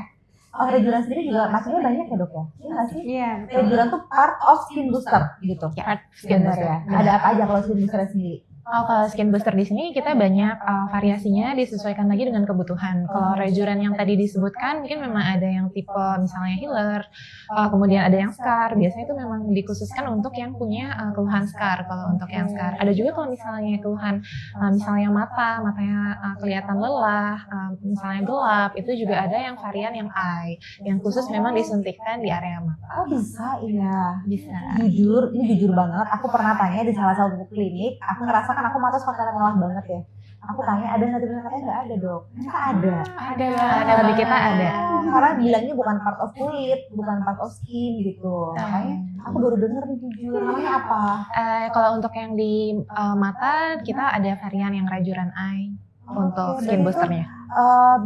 Oh Rejuran sendiri juga maksudnya banyak ya dok ya? Iya nggak sih? Iya. Rejuran tuh part of skin booster gitu. Skin Benar booster. ya. Ada apa aja kalau skin booster sendiri? Kalau skin booster di sini kita banyak variasinya disesuaikan lagi dengan kebutuhan. Kalau Rejuran yang tadi disebutkan mungkin memang ada yang tipe misalnya healer, kemudian ada yang scar. Biasanya itu memang dikhususkan untuk yang punya keluhan scar. Kalau untuk yang scar, ada juga kalau misalnya keluhan misalnya matanya kelihatan lelah, misalnya gelap, itu juga ada yang varian yang eye, yang khusus memang disuntikkan di area mata. Oh bisa iya. Bisa. Jujur, ini jujur banget. Aku pernah tanya di salah satu klinik. Aku ngerasa kan aku mata suka lelah banget ya. Aku tanya ada nggak treatment matanya? Nggak ada dok. Ternyata ada. Ada di kita ada. Karena bilangnya bukan part of kulit, bukan part of skin gitu. Makanya aku baru denger nih jujur. Namanya apa? Kalau untuk yang di mata kita ada varian yang Rejuran eye untuk Oke, skin berarti boosternya.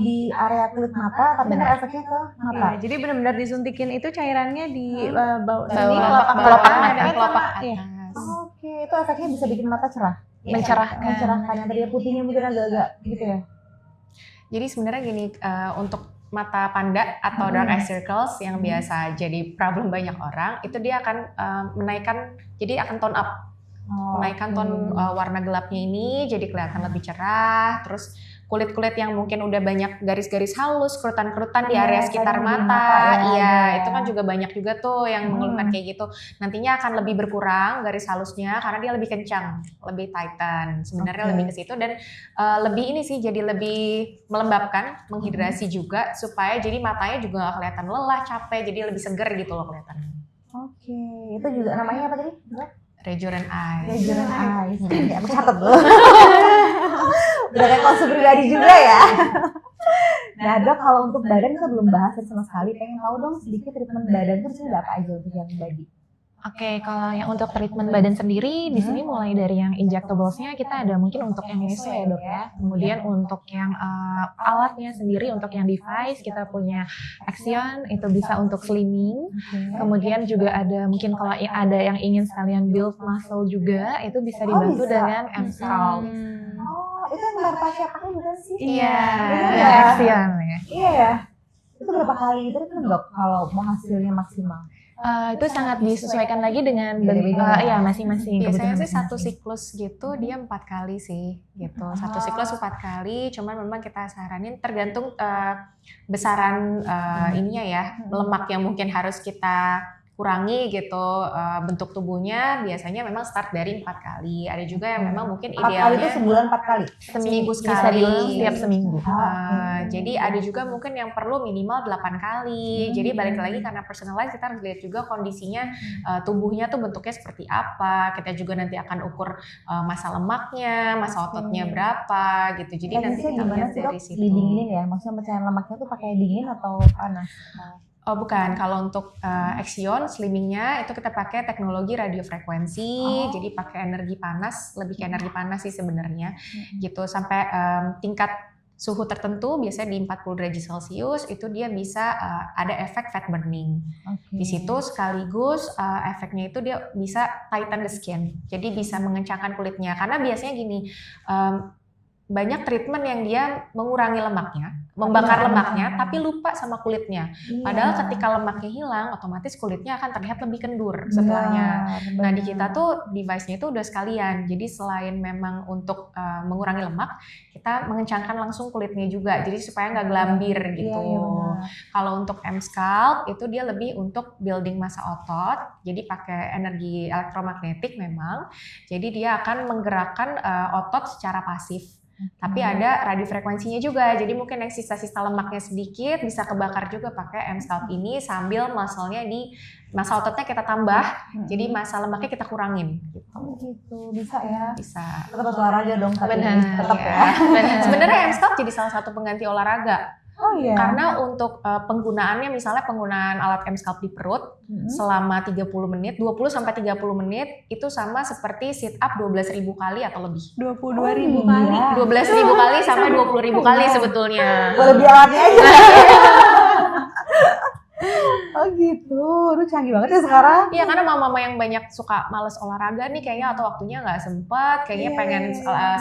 Di area kulit mata, tapi Benar. efeknya ke mata. Iya, jadi benar-benar disuntikin itu cairannya di bawah sini Bawah, kelopak kelopak mata, mata, dan kelopak sama- iya. atas. Oke, itu efeknya bisa bikin mata cerah. Mencerahkan. Mencerahkan yang tadinya putihnya mungkin agak-agak gitu ya. Jadi sebenarnya gini, untuk mata panda atau dark eye circles yang biasa jadi problem banyak orang, itu dia akan menaikkan, jadi akan tone up, menaikkan tone warna gelapnya ini, jadi kelihatan lebih cerah. Terus kulit-kulit yang mungkin udah banyak garis-garis halus, kerutan-kerutan di area sekitar kadang di mata, mata, ya, iya ada. itu kan juga banyak juga tuh yang mengeluhkan kayak gitu. Nantinya akan lebih berkurang garis halusnya karena dia lebih kencang, lebih tighten. Sebenarnya Oke. lebih ke situ dan lebih ini sih jadi lebih melembabkan, menghidrasi juga supaya jadi matanya juga nggak kelihatan lelah, capek, jadi lebih seger gitu loh kelihatannya. Oke, itu juga namanya apa tadi? Rejuran eye. Rejuran eyes. Ya, aku catat dulu. Udah kayak konsep pribadi juga ya. Nah dok, kalau untuk badan kita belum bahas sama sekali. Pengen tahu dong sedikit treatment badan itu sebenarnya ada apa aja untuk yang body? Oke, kalau yang untuk treatment badan sendiri, di sini mulai dari yang injectables-nya kita ada mungkin untuk yang meso ya dok ya. Kemudian untuk yang alatnya sendiri, untuk yang device kita punya Axion, itu bisa untuk slimming. Kemudian juga ada mungkin kalau ada yang ingin sekalian build muscle juga, itu bisa dibantu bisa. dengan M-Scalp. Oh, itu yang Mbak Tasya pakai bukan sih? Iya, Bener ya, ya? Axion ya. Iya ya. Itu berapa kali treatment dok kalau mau hasilnya maksimal? Itu sangat disesuaikan lagi dengan Beda-beda. ya masing-masing Biasanya kebutuhan sih satu masing-masing. siklus gitu dia 4 kali sih gitu. Satu siklus 4 kali, cuman memang kita saranin tergantung besaran ininya ya, lemak yang mungkin harus kita kurangi gitu. Bentuk tubuhnya biasanya memang start dari 4 kali. Ada juga yang memang mungkin 4 kali itu idealnya sebulan 4 kali? seminggu Bisa sekali. diulang setiap seminggu. Jadi ada juga mungkin yang perlu minimal 8 kali. Jadi balik lagi karena personalize kita harus lihat juga kondisinya tubuhnya tuh bentuknya seperti apa. Kita juga nanti akan ukur massa lemaknya, massa ototnya berapa gitu. Jadi nanti Teknisnya kita gimana lihat sih dok? dari situ. Didinginin ya? Maksudnya pecahan lemaknya tuh pakai dingin atau panas? Oh bukan, kalau untuk Axion slimmingnya itu kita pakai teknologi radiofrekuensi, jadi pakai energi panas, lebih ke energi panas sih sebenarnya, gitu sampai tingkat suhu tertentu biasanya di 40 derajat Celcius itu dia bisa ada efek fat burning. Di situ sekaligus efeknya itu dia bisa tighten the skin, jadi bisa mengencangkan kulitnya. Karena biasanya gini, banyak treatment yang dia mengurangi lemaknya, membakar lemaknya, tapi lupa sama kulitnya. Padahal ketika lemaknya hilang, otomatis kulitnya akan terlihat lebih kendur setelahnya. Nah di kita tuh device-nya itu udah sekalian. Jadi selain memang untuk mengurangi lemak, kita mengencangkan langsung kulitnya juga. Jadi supaya nggak gelambir gitu. Kalau untuk M-Scalp itu dia lebih untuk building massa otot. Jadi pakai energi elektromagnetik memang. Jadi dia akan menggerakkan otot secara pasif. Tapi ada radiofrekuensinya juga, jadi mungkin yang sisa-sisa lemaknya sedikit bisa kebakar juga pakai M-Scalp ini sambil muscle-nya massa ototnya kita tambah, jadi massa lemaknya kita kurangin. Gitu. Oh gitu, bisa ya? Bisa. Tetap olahraga dong, tapi Benar. tetap ya. Sebenarnya M-Scalp jadi salah satu pengganti olahraga. Oh iya. Karena untuk penggunaannya misalnya penggunaan alat M-Scalp di perut selama 30 menit, 20 sampai 30 menit itu sama seperti sit up 12.000 kali atau lebih. 22.000 kali. 12.000 kali sampai 20.000 kali sebetulnya. Boleh beli alatnya aja. Oh gitu, lu canggih banget ya sekarang. Iya karena mama-mama yang banyak suka males olahraga nih kayaknya atau waktunya nggak sempet, kayaknya pengen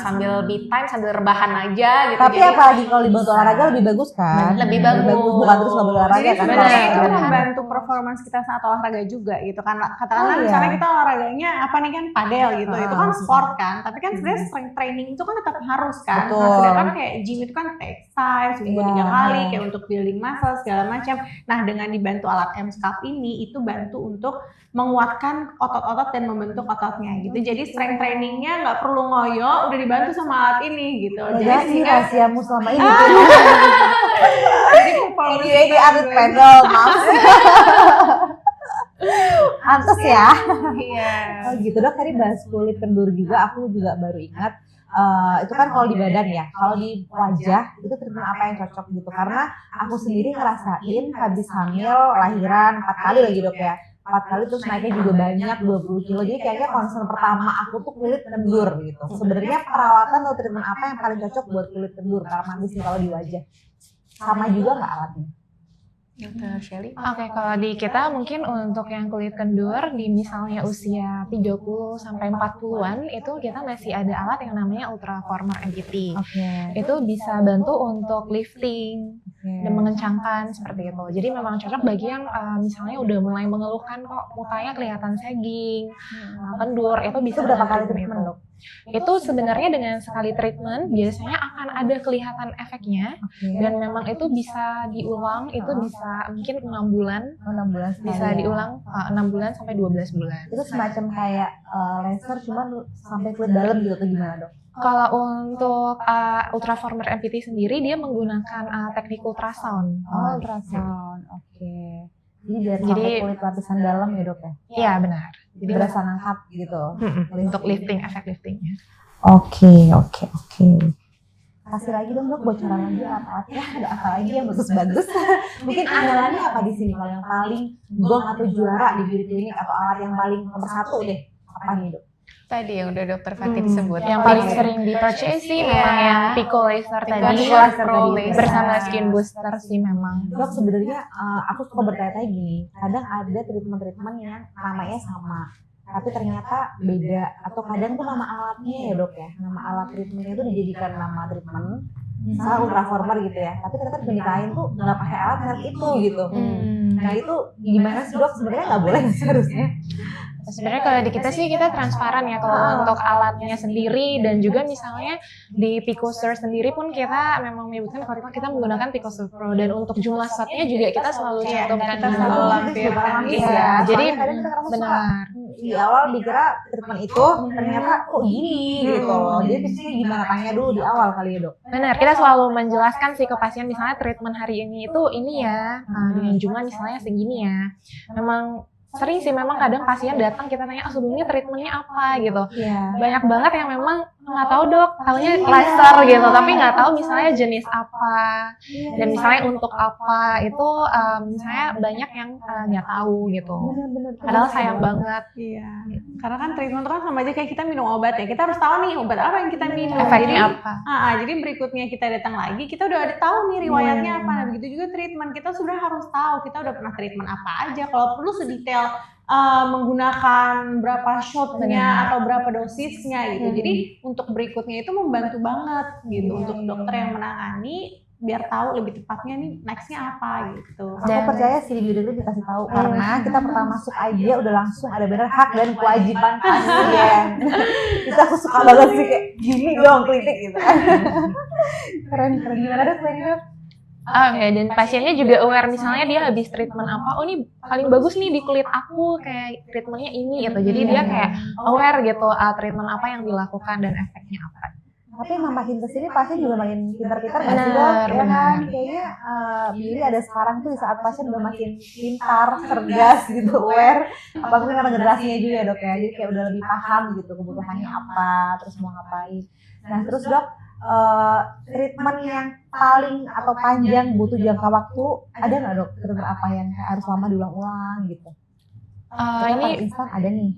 sambil me time, sambil rebahan aja gitu. Tapi jadi, apalagi kalau dibantu olahraga lebih bagus kan? Lebih bagus. Bukan terus nggak boleh olahraga Jadi kan? sebenarnya itu Benar. membantu performance kita saat olahraga juga gitu kan. Katakanlah Oh, iya. misalnya kita olahraganya apa nih kan padel gitu, itu kan sport kan. Tapi kan sebenarnya Hmm. strength training itu kan tetap harus kan. Betul. Nah, sedangkan kayak gym itu kan takes time, seminggu Iya. 3 kali kayak untuk building muscle segala macam. Nah dengan dibantu alat M-Scalp ini itu bantu untuk menguatkan otot-otot dan membentuk ototnya gitu. Jadi strength trainingnya nggak perlu ngoyo, udah dibantu sama alat ini gitu. Jadi Jadi sih sehingga rahasiamu selama ini. jadi performance Ini kita atlet juga- pedal, maaf. Antes ya. Iya. Oh gitu dok, tadi bahas kulit kendur juga, aku juga baru ingat. Itu kan kalau di badan ya, kalau di wajah itu treatment apa yang cocok gitu. Karena aku sendiri ngerasain habis hamil, lahiran 4 kali lagi dok ya. 4 kali terus naiknya juga banyak, 20 kilo. Jadi kayaknya concern pertama aku tuh kulit kendur gitu. Sebenarnya perawatan atau treatment apa yang paling cocok buat kulit kendur? Karena sih kalau di wajah. Sama juga nggak alatnya? Dokter Shelly. Oke, kalau di kita mungkin untuk yang kulit kendur di misalnya usia 30 sampai 40-an itu kita masih ada alat yang namanya Ultraformer MPT. Oke. Itu bisa bantu untuk lifting dan mengencangkan seperti itu. Jadi memang cocok bagi yang misalnya udah mulai mengeluhkan kok mukanya kelihatan sagging, kendur, itu bisa Itu berapa dengan kali treatment treatment itu. dok? Itu sebenarnya dengan sekali treatment biasanya akan ada kelihatan efeknya dan memang itu bisa diulang, itu bisa mungkin 6 bulan, 6 bulan sekali bisa ya. diulang 6 bulan sampai 12 bulan. Itu semacam kayak laser cuman sampai kulit dalam gitu atau gimana dok? Kalau untuk Ultraformer MPT sendiri dia menggunakan teknik ultrasound. Oh, ultrasound, oke. Jadi biar Jadi- sampai kulit lapisan dalam ya dok ya? Iya benar. Jadi Berasa ngangkat gitu. untuk lifting, efek liftingnya. Oke. kasih lagi dong dok bocoran lagi alat-alatnya, ada apa lagi yang bagus-bagus. Mungkin andalannya apa di sini kalau yang paling gong atau juara di beauty clinic atau alat yang paling nomor 1 deh, apa nih dok? Tadi yang udah Dokter Fatih disebut. Yang paling sering di-purchase sih memang yang Pico Laser tadi Pro Laser. bersama Skin Booster sih memang. Dok sebenarnya aku suka bertanya-tanya gini, kadang ada treatment-treatment yang namanya sama, tapi ternyata beda, atau kadang tuh nama alatnya ya dok ya, nama alat treatmentnya itu dijadikan nama treatment, misalnya ultraformer gitu ya, tapi ternyata klinik lain tuh nggak pakai alat merek itu gitu. Nah itu gimana sih dok, sebenarnya nggak boleh nggak sih harusnya? Sebenarnya kalau di kita sih kita transparan ya kalau untuk alatnya sendiri, dan juga misalnya di PicoSurf sendiri pun kita memang menyebutkan kalau kita menggunakan PicoSurf Pro, dan untuk jumlah slotnya juga kita selalu cantumkan kita di selalu bawah. lampirkan. Iya, jadi soalnya kadang kita suka benar. di awal dikira treatment itu ternyata kok gini gitu loh. Jadi tipsnya gimana, tanya dulu di awal kali ya dok. Benar, kita selalu menjelaskan sih ke pasien misalnya treatment hari ini itu ini ya, dengan jumlah misalnya segini ya. Memang sering sih memang kadang pasien datang kita tanya, sebelumnya treatmentnya apa gitu. Iya. Banyak banget yang memang nggak tahu dok, taunya laser gitu, tapi nggak tahu misalnya jenis apa dan misalnya untuk apa itu, misalnya banyak yang nggak tahu gitu. Bener-bener. Padahal sayang banget. Iya, karena kan treatment itu kan sama aja kayak kita minum obat ya. Kita harus tahu nih obat apa yang kita minum. Efeknya apa? Jadi berikutnya kita datang lagi, kita udah ada tahu nih riwayatnya apa. Nah begitu juga treatment, kita sudah harus tahu kita udah pernah treatment apa aja. Kalau perlu sedetail menggunakan berapa shotnya atau berapa dosisnya gitu. Jadi untuk berikutnya itu membantu banget gitu untuk dokter yang menangani, biar tahu lebih tepatnya nih nextnya apa gitu. Aku percaya sih di beauty dikasih tahu karena kita pertama masuk aja udah langsung ada benar hak dan kewajiban pasien. Itu aku suka banget sih, kayak gini dong klinik gitu kan. Keren gimana dok klinik? Ya, dan pasiennya juga aware misalnya dia habis treatment apa, oh ini paling bagus nih di kulit aku kayak treatmentnya ini gitu. Jadi dia kayak aware gitu treatment apa yang dilakukan dan efeknya apa. Tapi emang makin kesini pasien juga makin pintar-pintar nggak sih Benar, dok? Ya benar. kan? Kayaknya beauty ada sekarang tuh di saat pasien udah makin pintar, cerdas gitu, aware. Apa mungkin karena generasinya juga ya dok ya, jadi kayak udah lebih paham gitu kebutuhannya apa, terus mau ngapain. Nah terus dok, treatment yang paling atau panjang butuh jangka waktu ada nggak dok? Treatment apa yang harus lama diulang-ulang gitu? Kita paling instan ada nih.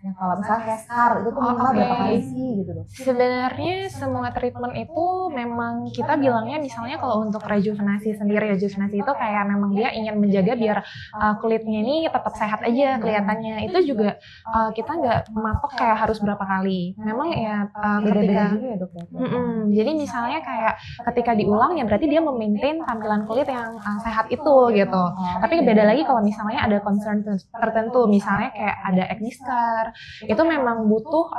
Yang kalau misalnya kayak scar itu tuh minimal berapa kali sih gitu dok? Sebenarnya semua treatment itu memang kita bilangnya misalnya kalau untuk rejuvenasi sendiri, rejuvenasi itu kayak memang dia ingin menjaga biar kulitnya ini tetap sehat aja kelihatannya. Itu juga kita nggak mematok kayak harus berapa kali. Memang ya Beda-beda ketika juga ya dok ya? jadi misalnya kayak ketika diulang ya berarti dia memaintain tampilan kulit yang sehat itu gitu. Tapi beda lagi kalau misalnya ada concern tertentu, misalnya kayak ada acne scar, itu memang butuh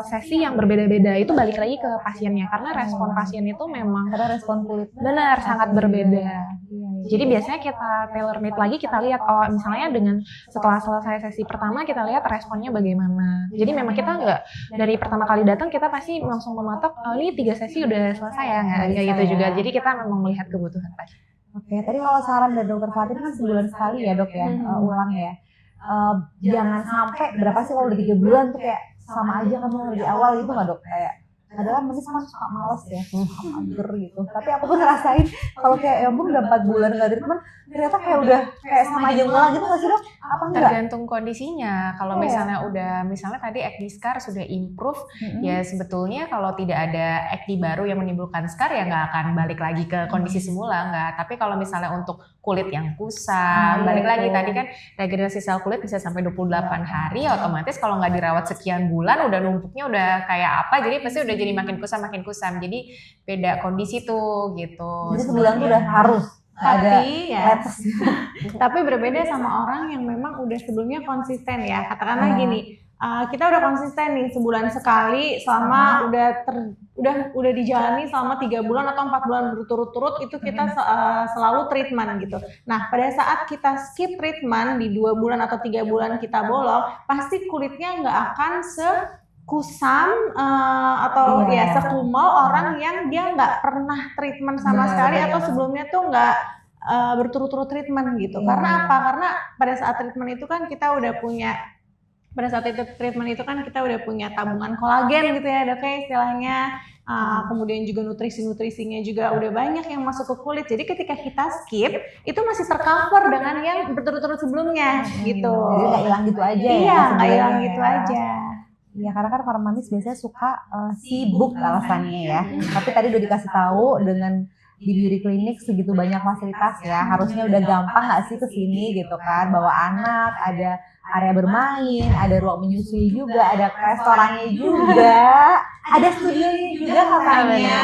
sesi yang berbeda-beda. Itu balik lagi ke pasiennya karena respon pasien itu memang Karena respon kulit benar sangat berbeda. Iya. Jadi biasanya kita tailor made lagi, kita lihat misalnya dengan setelah selesai sesi pertama kita lihat responnya bagaimana. Jadi memang kita nggak dari pertama kali datang kita pasti langsung mematok ini 3 sesi udah selesai ya, nggak kayak gitu juga. Jadi kita memang melihat kebutuhan pasien. Oke, tadi kalau saran dari dokter Fatih kan sebulan sekali ya dok ya, ulang ya. Jangan sampai berapa sih kalau udah 3 bulan tuh kayak sama aja kamu di awal gitu nggak dok? Kayak adalah mungkin sama suka males ya, suka mager gitu. Tapi aku pun ngerasain kalau kayak ya ampun udah 4 bulan nggak treatment, ternyata kayak udah kayak sama aja ngulang gitu nggak sih dok? Apa enggak? Tergantung kondisinya. Kalau misalnya misalnya tadi acne scar sudah improve, ya sebetulnya kalau tidak ada acne baru yang menimbulkan scar ya nggak akan balik lagi ke kondisi semula, nggak. Tapi kalau misalnya untuk kulit yang kusam, balik lagi tadi kan regenerasi sel kulit bisa sampai 28 hari, otomatis kalau nggak dirawat sekian bulan udah numpuknya udah kayak apa, jadi pasti udah jadi makin kusam. Jadi beda kondisi tuh gitu. Jadi sebulan tuh udah harus. Tapi ya, Letes. tapi berbeda sama orang yang memang udah sebelumnya konsisten ya. Katakanlah gini, kita udah konsisten nih sebulan sekali selama udah dijalani selama 3 bulan atau 4 bulan berturut-turut, itu kita selalu treatment gitu. Nah pada saat kita skip treatment di 2 bulan atau 3 bulan kita bolong, pasti kulitnya nggak akan kusam atau ya sekumel orang yang dia nggak pernah treatment sama sekali atau sebelumnya tuh nggak berturut-turut treatment gitu. Karena apa? Karena pada saat treatment itu kan kita udah punya tabungan kolagen gitu ya dok ya istilahnya. kemudian juga nutrisinya juga udah banyak yang masuk ke kulit. Jadi ketika kita skip, itu masih tercover dengan yang berturut-turut sebelumnya gitu. Jadi nggak hilang gitu aja ya? Iya, nggak sebenarnya hilang ya. gitu aja. Iya, karena kan para mamis biasanya suka sibuk alasannya ya. Tapi tadi udah dikasih tahu dengan di beauty clinic segitu banyak fasilitas ya. Harusnya udah gampang nggak sih kesini gitu kan. Bawa anak, ada area bermain, ada ruang menyusui juga, ada restorannya juga, ada studionya juga katanya.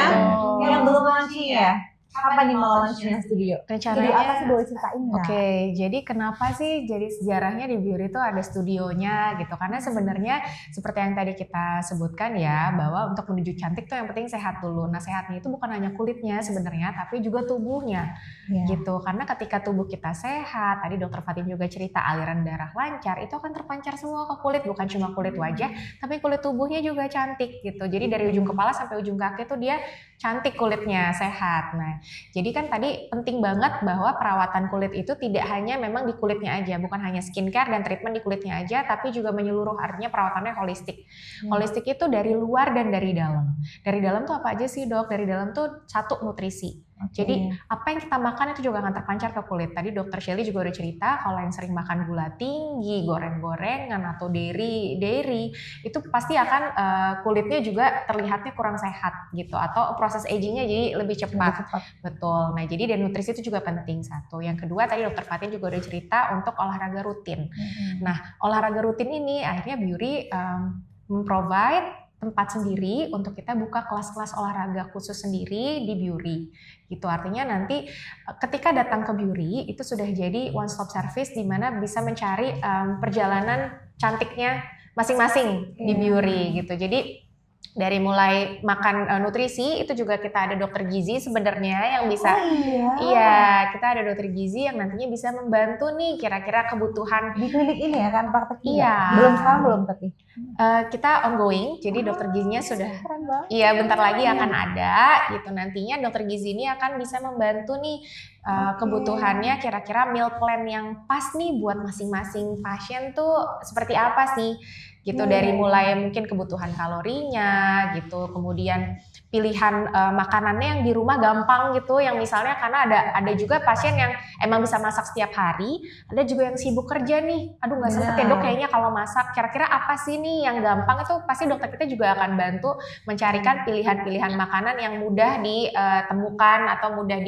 Yang belum launching ya. Kapan nih mau launchingnya studio? Jadi apa sih, boleh ceritain nggak? Oke, jadi kenapa sih jadi sejarahnya di Beauty itu ada studionya gitu? Karena sebenarnya seperti yang tadi kita sebutkan ya, bahwa untuk menuju cantik tuh yang penting sehat dulu. Nah, sehatnya itu bukan hanya kulitnya sebenarnya, tapi juga tubuhnya gitu. Karena ketika tubuh kita sehat, tadi Dokter Fatin juga cerita aliran darah lancar, itu akan terpancar semua ke kulit, bukan cuma kulit wajah, tapi kulit tubuhnya juga cantik gitu. Jadi dari ujung kepala sampai ujung kaki tuh dia cantik kulitnya, sehat. Nah, jadi kan tadi penting banget bahwa perawatan kulit itu tidak hanya memang di kulitnya aja, bukan hanya skincare dan treatment di kulitnya aja, tapi juga menyeluruh, artinya perawatannya holistik. Holistik itu dari luar dan dari dalam. Dari dalam tuh apa aja sih, Dok? Dari dalam tuh satu, nutrisi. Jadi apa yang kita makan itu juga akan terpancar ke kulit. Tadi Dokter Shelly juga udah cerita kalau yang sering makan gula tinggi, goreng-gorengan atau dairy itu pasti akan kulitnya juga terlihatnya kurang sehat gitu, atau proses agingnya jadi lebih cepat. Betul. Nah, jadi dan nutrisi itu juga penting, satu. Yang kedua tadi Dokter Fatin juga udah cerita untuk olahraga rutin. Nah, olahraga rutin ini akhirnya Beauty memprovide tempat sendiri untuk kita buka kelas-kelas olahraga khusus sendiri di Beauty gitu. Artinya nanti ketika datang ke Beauty itu sudah jadi one stop service di mana bisa mencari perjalanan cantiknya masing-masing di Beauty gitu. Jadi dari mulai makan nutrisi itu juga kita ada dokter gizi sebenarnya yang bisa kita ada dokter gizi yang nantinya bisa membantu nih kira-kira kebutuhan di klinik ini ya kan praktek juga? Iya. Belum tapi kita ongoing, jadi dokter gizinya sudah bentar lagi akan ada gitu. Nantinya dokter gizi ini akan bisa membantu nih kebutuhannya, kira-kira meal plan yang pas nih buat masing-masing pasien tuh seperti apa sih gitu. Dari mulai mungkin kebutuhan kalorinya gitu, kemudian pilihan makanannya yang di rumah gampang gitu, yang misalnya karena ada juga pasien yang emang bisa masak setiap hari, ada juga yang sibuk kerja nih, aduh nggak sempet ya Dok kayaknya kalau masak, kira-kira apa sih nih yang gampang, itu pasti dokter kita juga akan bantu mencarikan pilihan-pilihan makanan yang mudah ditemukan atau mudah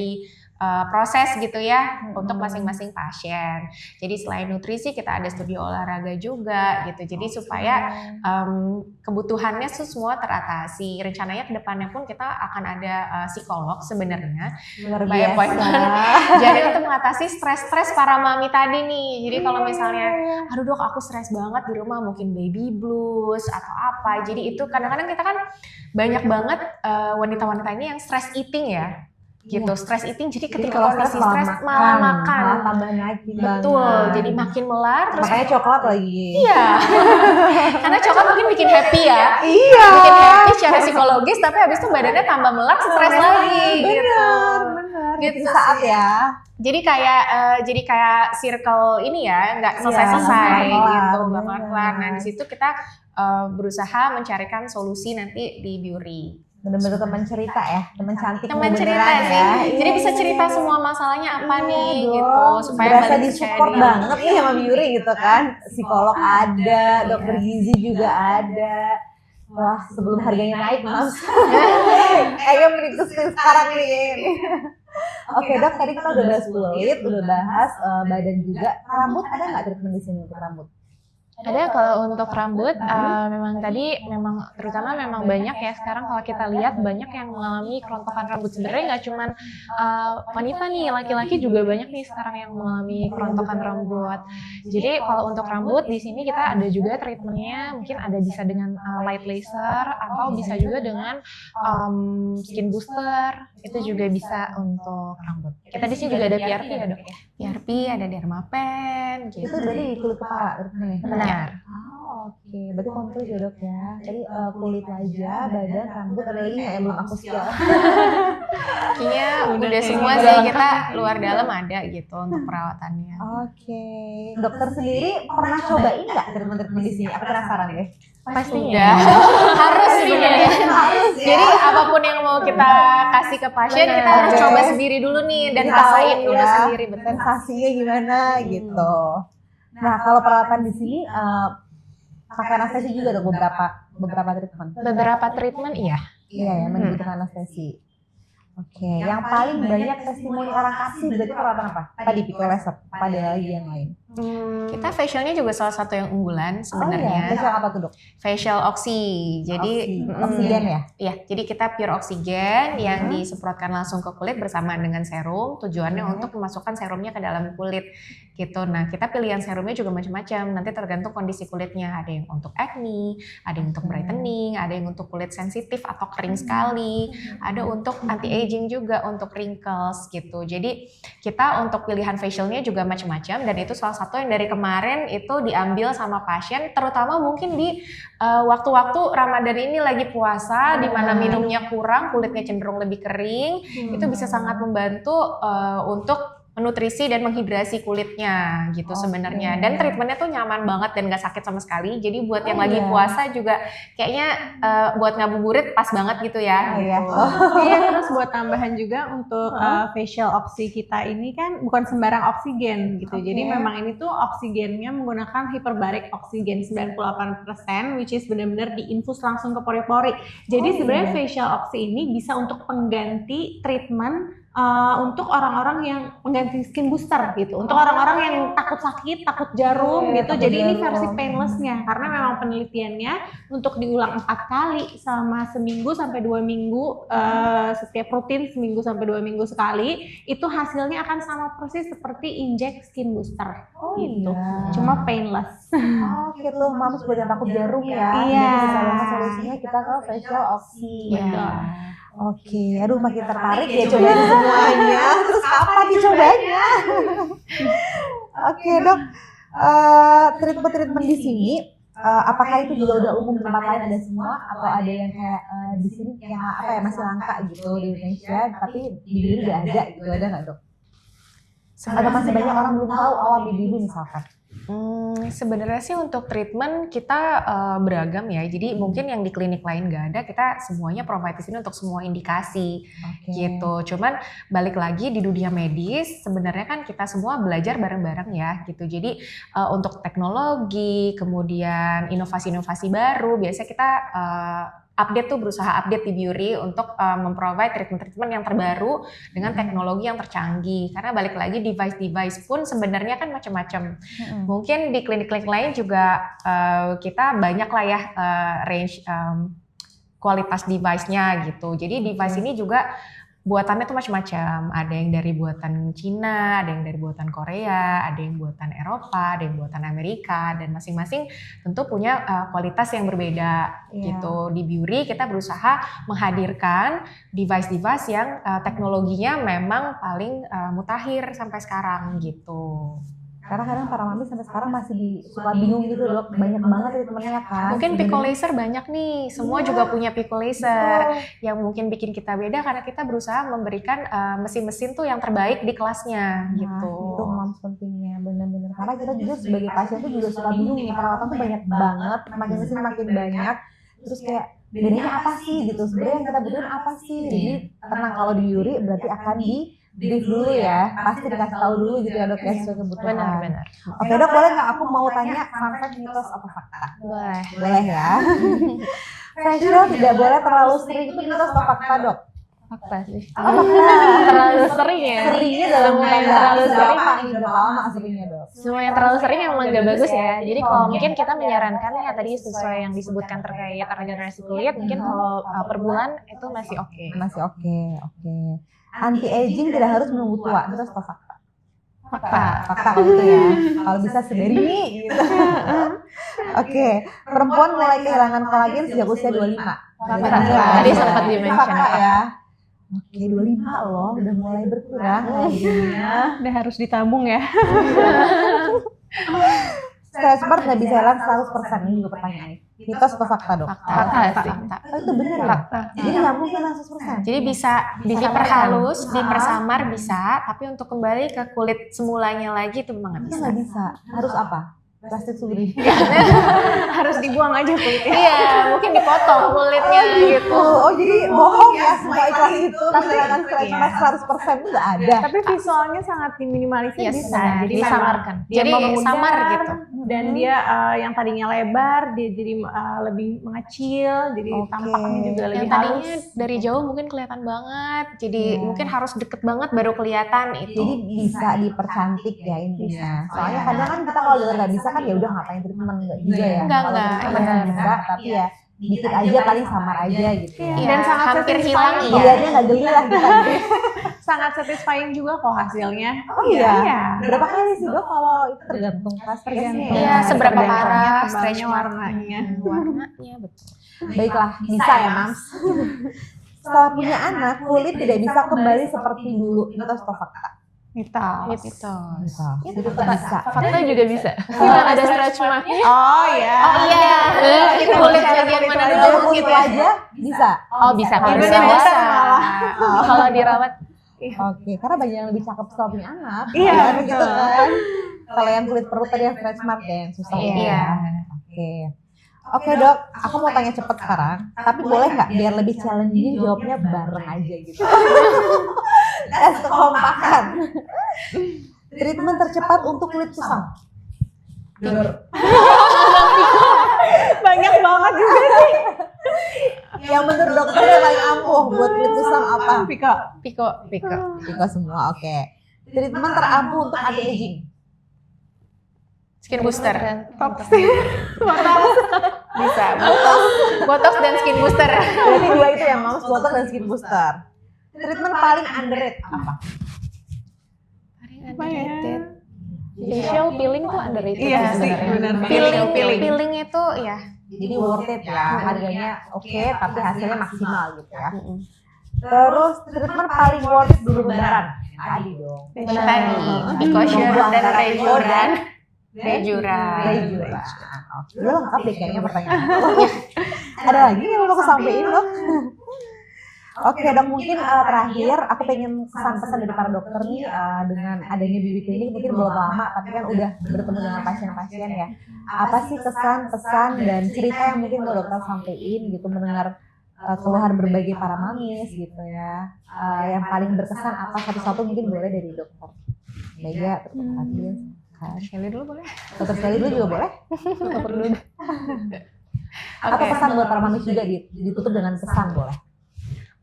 proses gitu ya untuk masing-masing pasien. Jadi selain nutrisi kita ada studio olahraga juga gitu. Jadi supaya kebutuhannya tuh semua teratasi. Rencananya ke depannya pun kita akan ada psikolog sebenarnya. Luar biasa. Jadi untuk mengatasi stres-stres para mami tadi nih. Jadi kalau misalnya aduh Dok aku stres banget di rumah, mungkin baby blues atau apa. Jadi itu kadang-kadang kita kan banyak banget wanita-wanita ini yang stress eating ya. Gitu, stress eating, jadi ketika kondisi stres malah makan, malah tambah naik. Betul, jadi makin melar. Terus makanya coklat lagi. Iya, karena coklat mungkin bikin happy ya. Iya. Bikin happy secara psikologis, tapi habis itu badannya tambah melar, stres lagi. Benar. Gitu saat ya. Jadi kayak circle ini ya, nggak selesai-selesai gitu, nggak kelar. Nah di situ kita berusaha mencarikan solusi nanti di Beauty. Bener-bener teman cerita ya, teman cantik. Teman cerita sih. Jadi bisa cerita semua masalahnya apa nih gitu, supaya berasa disupport banget nih sama Beauty gitu kan. Psikolog ada, dokter gizi juga ada. Wah, sebelum harganya naik, Mas. Kayaknya mending sekarang nih. Oke Dok, tadi kita udah bahas kulit, udah bahas badan juga. Rambut ada nggak treatment di sini untuk rambut? Ada. Kalau untuk rambut, memang terutama memang banyak ya sekarang kalau kita lihat banyak yang mengalami kerontokan rambut. Sebenarnya nggak cuman wanita nih, laki-laki juga banyak nih sekarang yang mengalami kerontokan rambut. Jadi kalau untuk rambut di sini kita ada juga treatmentnya, mungkin ada bisa dengan light laser atau bisa juga dengan skin booster, itu juga bisa untuk rambut. Kita di sini juga ada PRP ya Dok ya? PRP, ada dermapen gitu. Itu dari kulit kepala. Benar. Oke, berarti komplit ya dok ya. Jadi kulit wajah, badan, rambut, ada lagi nggak yang belum aku skill? Kayaknya udah kayak semua gitu. sih, kita luar dalam ada gitu untuk perawatannya. Oke, dokter sendiri pernah cobain nggak treatment-treatment di sini? Aku penasaran deh. Pastinya harus sebenarnya. Harus ya. Jadi apapun yang mau kita kasih ke pasien, kita harus Oke. coba sendiri dulu nih dan Tahu rasain dulu ya, sendiri, betul. sensasinya gimana gitu. Nah kalau perawatan di sini pakai anestesi juga dok beberapa treatment. Beberapa treatment iya. Iya ya, membutuhkan anestesi. Oke, yang paling banyak testimoni orang kasih berarti perawatan apa? Tadi pico laser, pada lagi yang lain. Kita facialnya juga salah satu yang unggulan sebenarnya. Facial apa tuh dok? Facial oxy. Jadi Oksigen ya? Iya, jadi kita pure oksigen yang disemprotkan langsung ke kulit bersamaan dengan serum. Tujuannya untuk memasukkan serumnya ke dalam kulit gitu. Nah, kita pilihan serumnya juga macam-macam. Nanti tergantung kondisi kulitnya. Ada yang untuk acne, ada yang untuk brightening, ada yang untuk kulit sensitif atau kering sekali, ada untuk anti-aging juga, untuk wrinkles gitu. Jadi kita untuk pilihan facialnya juga macam-macam dan itu salah satu yang dari kemarin itu diambil sama pasien, terutama mungkin di waktu-waktu Ramadan ini lagi puasa, di mana minumnya kurang, kulitnya cenderung lebih kering, itu bisa sangat membantu untuk menutrisi dan menghidrasi kulitnya gitu sebenarnya. Dan treatmentnya tuh nyaman banget dan gak sakit sama sekali. Jadi buat yang lagi puasa juga kayaknya buat ngabuburit pas banget gitu ya. Iya, terus buat tambahan juga untuk facial oxy kita ini kan bukan sembarang oksigen gitu. Jadi memang ini tuh oksigennya menggunakan hyperbaric oksigen 98%, which is benar-benar diinfus langsung ke pori-pori. Jadi sebenarnya facial oxy ini bisa untuk pengganti treatment untuk orang-orang yang mengganti skin booster gitu. Untuk orang-orang yang takut sakit, takut jarum gitu. Jadi ini versi painlessnya karena memang penelitiannya untuk diulang 4 kali selama seminggu sampai 2 minggu, setiap rutin seminggu sampai 2 minggu sekali, itu hasilnya akan sama persis seperti injek skin booster gitu. Cuma painless. Oke tuh, Mams buat yang takut jarum ya. Iya. Jadi bisa banget solusinya kita ke facial oxy. Betul. Oke, aduh makin tertarik ya cobain semuanya. Terus kapan dicobanya? Oke dok, treatment di sini, apakah itu juga udah umum di tempat lain ada semua, atau ada yang kayak di sini yang apa ya masih langka gitu di Indonesia, tapi di Bibi udah ada gitu, ada nggak dok? Atau masih banyak orang belum tahu awal Bibi misalkan? Sebenarnya sih untuk treatment kita beragam ya. Jadi mungkin yang di klinik lain nggak ada, kita semuanya provide di sini untuk semua indikasi gitu. Cuman balik lagi di dunia medis, sebenarnya kan kita semua belajar bareng-bareng ya gitu. Jadi untuk teknologi, kemudian inovasi-inovasi baru, biasanya kita update tuh berusaha update di Biuri untuk memprovide treatment-treatment yang terbaru dengan teknologi yang tercanggih. Karena balik lagi device-device pun sebenarnya kan macam-macam. Mungkin di klinik-klinik lain juga kita banyak lah ya range kualitas device-nya gitu. Jadi device ini juga buatannya tuh macam-macam. Ada yang dari buatan Cina, ada yang dari buatan Korea, ada yang buatan Eropa, ada yang buatan Amerika, dan masing-masing tentu punya kualitas yang berbeda gitu. Di Biuri kita berusaha menghadirkan device-device yang teknologinya memang paling mutakhir sampai sekarang gitu. Karena kadang para mami sampai sekarang masih suka bingung gitu dok, banyak banget treatmentnya kan. Mungkin pico laser banyak nih, semua juga punya pico laser. Yang mungkin bikin kita beda karena kita berusaha memberikan mesin-mesin tuh yang terbaik di kelasnya gitu. Itu Mams pentingnya, bener-bener. Karena kita juga sebagai pasien tuh juga suka bingung nih, perawatan tuh banyak banget, makin kesini makin banyak. Terus kayak bedanya apa sih gitu, sebenarnya yang kita butuhin apa sih. Jadi tenang, kalau di Biuri berarti akan di brief dulu ya, pasti dikasih tahu dulu gitu ya dok ya sesuai kebutuhan. Benar. Oke dok, boleh nggak aku mau tanya fun fact, mitos atau fakta? Boleh. Boleh ya. Facial tidak boleh terlalu sering, itu mitos atau fakta dok? Fakta sih. Terlalu sering ya. Seringnya dalam Semua yang tanda terlalu sering. berapa nih, berapa lama seringnya dok? Semua yang terlalu sering emang nggak bagus ya. Jadi kalau mungkin kita menyarankan ya tadi sesuai yang disebutkan terkait regenerasi kulit, mungkin kalau per bulan itu masih oke. Masih oke. Anti aging tidak harus menunggu tua, terus atau fakta? Fakta kalau itu ya. Kalau bisa sedari ini gitu. Oke, perempuan mulai kehilangan kolagen sejak usia 25. Tadi sempat di-mention. Fakta ya. Oke, 25 loh, udah mulai berkurang kolagennya. Udah harus ditabung ya. stretch mark nggak bisa hilang 100%, ini juga pertanyaannya. Mitos atau fakta dok? Fakta sih. Oh, itu bener ya? Fakta. Jadi nggak mungkin hilang 100%? Jadi bisa diperhalus, dipersamar bisa, tapi untuk kembali ke kulit semulanya lagi itu memang nggak Itu bisa. nggak bisa. Harus apa? Plastik surgery. Harus dibuang aja kulitnya. Iya, mungkin dipotong kulitnya gitu. Oh jadi bohong ya semua iklan itu menggunakan stretch mark 100% itu nggak ada. Tapi visualnya sangat diminimalisir Yes, bisa. benar. Jadi Disamarkan. dia Jadi memudar, samar gitu. Dan dia yang tadinya lebar dia jadi lebih mengecil, jadi Oke. tampaknya juga Yang lebih tadinya halus. dari jauh mungkin kelihatan banget, jadi Iya. mungkin harus deket banget baru kelihatan itu. Jadi bisa dipercantik ya intinya. Soalnya kadang kan kita kalau nggak bisa kan ya udah ngapain treatment nggak juga ya. Enggak, Kalau enggak. treatment Benar. bisa tapi ya dikit aja paling samar aja gitu ya. Iya, Dan sangat hampir satisfying. hilang iya. Biarnya nggak geli lah kita. Sangat satisfying juga kok hasilnya. Oh iya. Iya. Berapa kali sih dok kalau itu tergantung pas Tergantung. Iya, seberapa Tergantung parah tebalnya, stretch mark. warnanya. Warnanya betul. Baiklah, bisa ya Mams. Setelah punya anak, kulit tidak bisa kembali seperti dulu. Mitos atau fakta? Mitos. Mitos. Itu bisa. Fakta juga bisa. Kita ada stretch mark. Oh ya. Oh iya, kulit bagian mana Kalau dulu kulit gitu. aja bisa. Oh bisa kalau Bisa, dirawat. bisa. Kalau dirawat Oke, karena banyak yang lebih cakep setelah punya anak. Iya, Ya, betul. gitu kan. Kalau yang kulit perut tadi yang stretch mark ya, yang susah Iya. ya. Oke. Oke dok, aku mau tanya cepet sekarang. Tapi boleh nggak biar lebih challenging jawabnya bareng aja gitu. Tes kekompakan. Treatment tercepat untuk kulit kusam. Banyak banget juga sih. Yang menurut dokter yang paling ampuh buat kulit kusam apa? Piko. Piko. Piko semua, oke. Treatment terampuh untuk anti aging. Skin booster. Toxic. Bisa. Botox dan skin booster. Berarti dua itu ya, Mams, botox dan skin booster. Treatment paling underrated apa? Apa ya? facial peeling tuh underrated Iya sih, sebenarnya. benar. Peeling itu ya. Jadi worth it ya, harganya oke, tapi hasilnya maksimal gitu ya. Terus treatment paling worth it dulu lebaran. Tadi dong. Tadi Eco Sure dan Rejuran. Rejuran. Oke, udah lengkap deh kayaknya pertanyaan. Ada lagi yang mau aku sampein dok? Oke dok, mungkin terakhir aku pengen pesan-pesan dari para dokter nih dengan adanya Beauty Clinic mungkin belum lama tapi kan udah bertemu dengan pasien-pasien ya. Apa sih kesan, pesan dan cerita yang mungkin mau dokter sampein gitu mendengar keluhan berbagai para mamis gitu ya. Yang paling berkesan apa satu-satu mungkin boleh dari dokter Mega, dokter Fadil, kan? Shelly dulu boleh? Dokter Sally dulu juga boleh? Dokter dulu. Atau pesan buat para mamis juga ditutup dengan pesan boleh?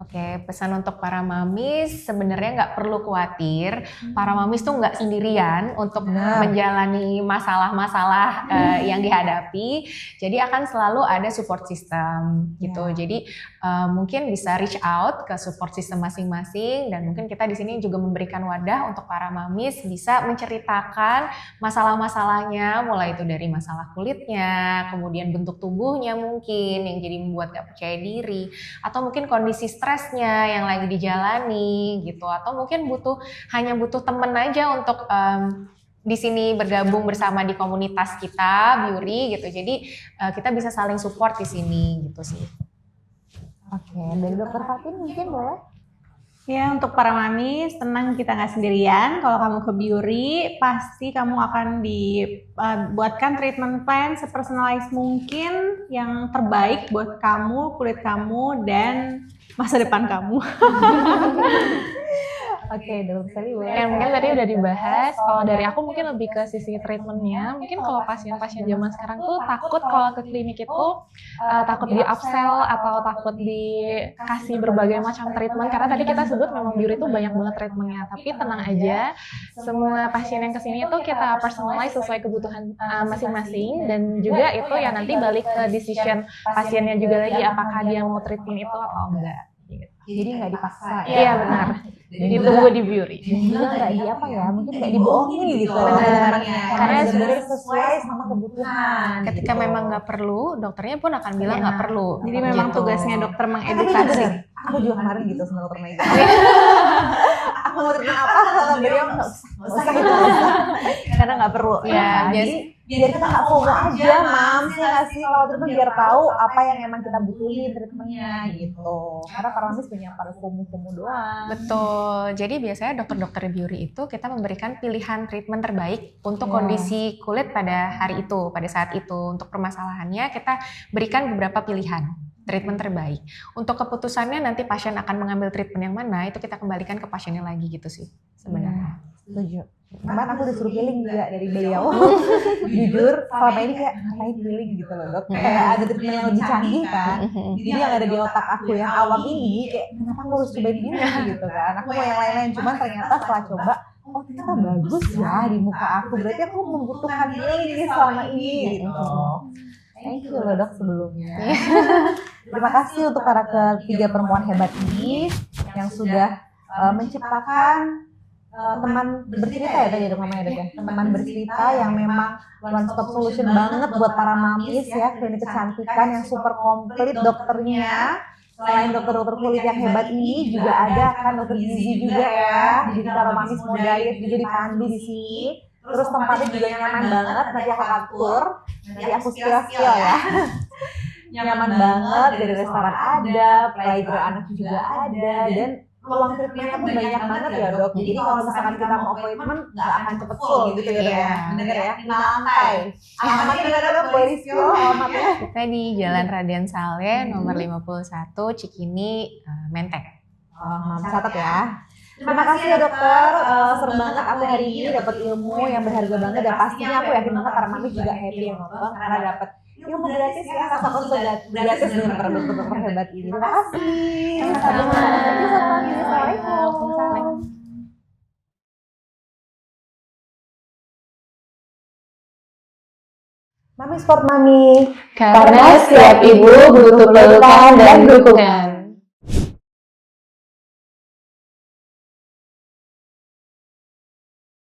Oke, pesan untuk para mamis sebenarnya nggak perlu khawatir. Para mamis tuh nggak sendirian untuk menjalani masalah-masalah yang dihadapi. Jadi akan selalu ada support system gitu. Jadi mungkin bisa reach out ke support system masing-masing dan mungkin kita di sini juga memberikan wadah untuk para mamis bisa menceritakan masalah-masalahnya, mulai itu dari masalah kulitnya, kemudian bentuk tubuhnya mungkin yang jadi membuat nggak percaya diri, atau mungkin kondisi stresnya yang lagi dijalani gitu, atau mungkin hanya butuh temen aja untuk di sini bergabung bersama di komunitas kita Beauty gitu. Jadi kita bisa saling support di sini gitu sih. Oke, dari dokter Fatin mungkin boleh? Ya, untuk para mamis, tenang, kita nggak sendirian. Kalau kamu ke Beauty, pasti kamu akan dibuatkan treatment plan sepersonalized mungkin yang terbaik buat kamu, kulit kamu, dan masa depan kamu. Oke, dokter Sally boleh? Yang mungkin tadi udah dibahas, kalau dari aku mungkin lebih ke sisi treatmentnya. Mungkin kalau pasien-pasien zaman sekarang tuh takut kalau ke klinik itu takut di upsell atau takut dikasih berbagai macam treatment. Karena tadi kita sebut memang Beauty itu banyak banget treatmentnya. Tapi tenang aja, semua pasien yang kesini itu kita personalize sesuai kebutuhan masing-masing. Dan juga itu ya nanti balik ke decision pasiennya juga lagi, apakah dia mau treatment itu atau enggak. Jadi nggak dipaksa. Iya benar. Ditunggu di Beauty. Dan juga nggak di apa ya, mungkin kayak dibohongi gitu. Benar. Karena sebenarnya sesuai sama kebutuhan. Ketika gitu. memang nggak perlu, dokternya pun akan bilang nggak perlu. Jadi memang gitu. tugasnya dokter Tapi itu mengedukasi. bener, Aku juga kemarin gitu sama dokter Mega. Aku mau treatment apa? Kata beliau nggak usah gitu. Karena nggak perlu. Ya, Jadi biar kita nggak FOMO aja, Mams, ya nggak sih? Kalau treatment biar tahu apa yang emang kita butuhin treatmentnya gitu. Karena para Mamis banyak pada FOMO doang. Betul. Jadi biasanya dokter-dokter beauty itu kita memberikan pilihan treatment terbaik untuk Iya. kondisi kulit pada hari itu, pada saat itu. Untuk permasalahannya kita berikan beberapa pilihan treatment terbaik. Untuk keputusannya nanti pasien akan mengambil treatment yang mana itu kita kembalikan ke pasiennya lagi gitu sih sebenarnya. Setuju. Kemarin aku disuruh healing juga dari beliau. Jujur, selama ini kayak ngapain healing gitu loh dok. Kayak ada treatment yang lebih canggih kan. Jadi yang ada di otak aku yang awam ini kayak kenapa aku harus cobain ini gitu kan. Aku mau yang lain-lain, cuman ternyata setelah coba, oh ternyata bagus ya di muka aku. Berarti aku membutuhkan healing ini selama ini gitu. Thank you loh dok sebelumnya. Terima kasih untuk para ketiga perempuan hebat ini yang sudah menciptakan teman bercerita ya tadi dok namanya dok ya. Teman bercerita yang memang one stop solution banget buat para mamis ya, klinik kecantikan yang super komplit dokternya. Selain dokter-dokter kulit yang hebat ini juga ada kan dokter gizi juga ya. Jadi kalau mamis mau diet juga dipandu di sini. Terus tempatnya juga nyaman banget, nanti aku atur, nanti aku spill ya. Nyaman banget, dari restoran ada, playground anak juga ada, dan ruang treatmentnya pun banyak banget ya dok. Jadi kalau misalkan kita mau appointment nggak akan cepet full gitu ya dok ya. Bener ya, 5 lantai. Alamatnya di mana dok? Boleh di-spill alamatnya? Kita di Jalan Raden Saleh nomor 51 Cikini Menteng. Oh, Mam catat ya. Terima kasih ya dokter, seru banget aku hari ini dapat ilmu yang berharga banget dan pastinya aku yakin banget para mami juga happy yang nonton karena dapat ilmu gratis ya, sama konsul gratis dengan para dokter hebat ini. Terima kasih. Assalamualaikum. Mami Sport Mami. Karena setiap ibu butuh pelukan dan dukungan.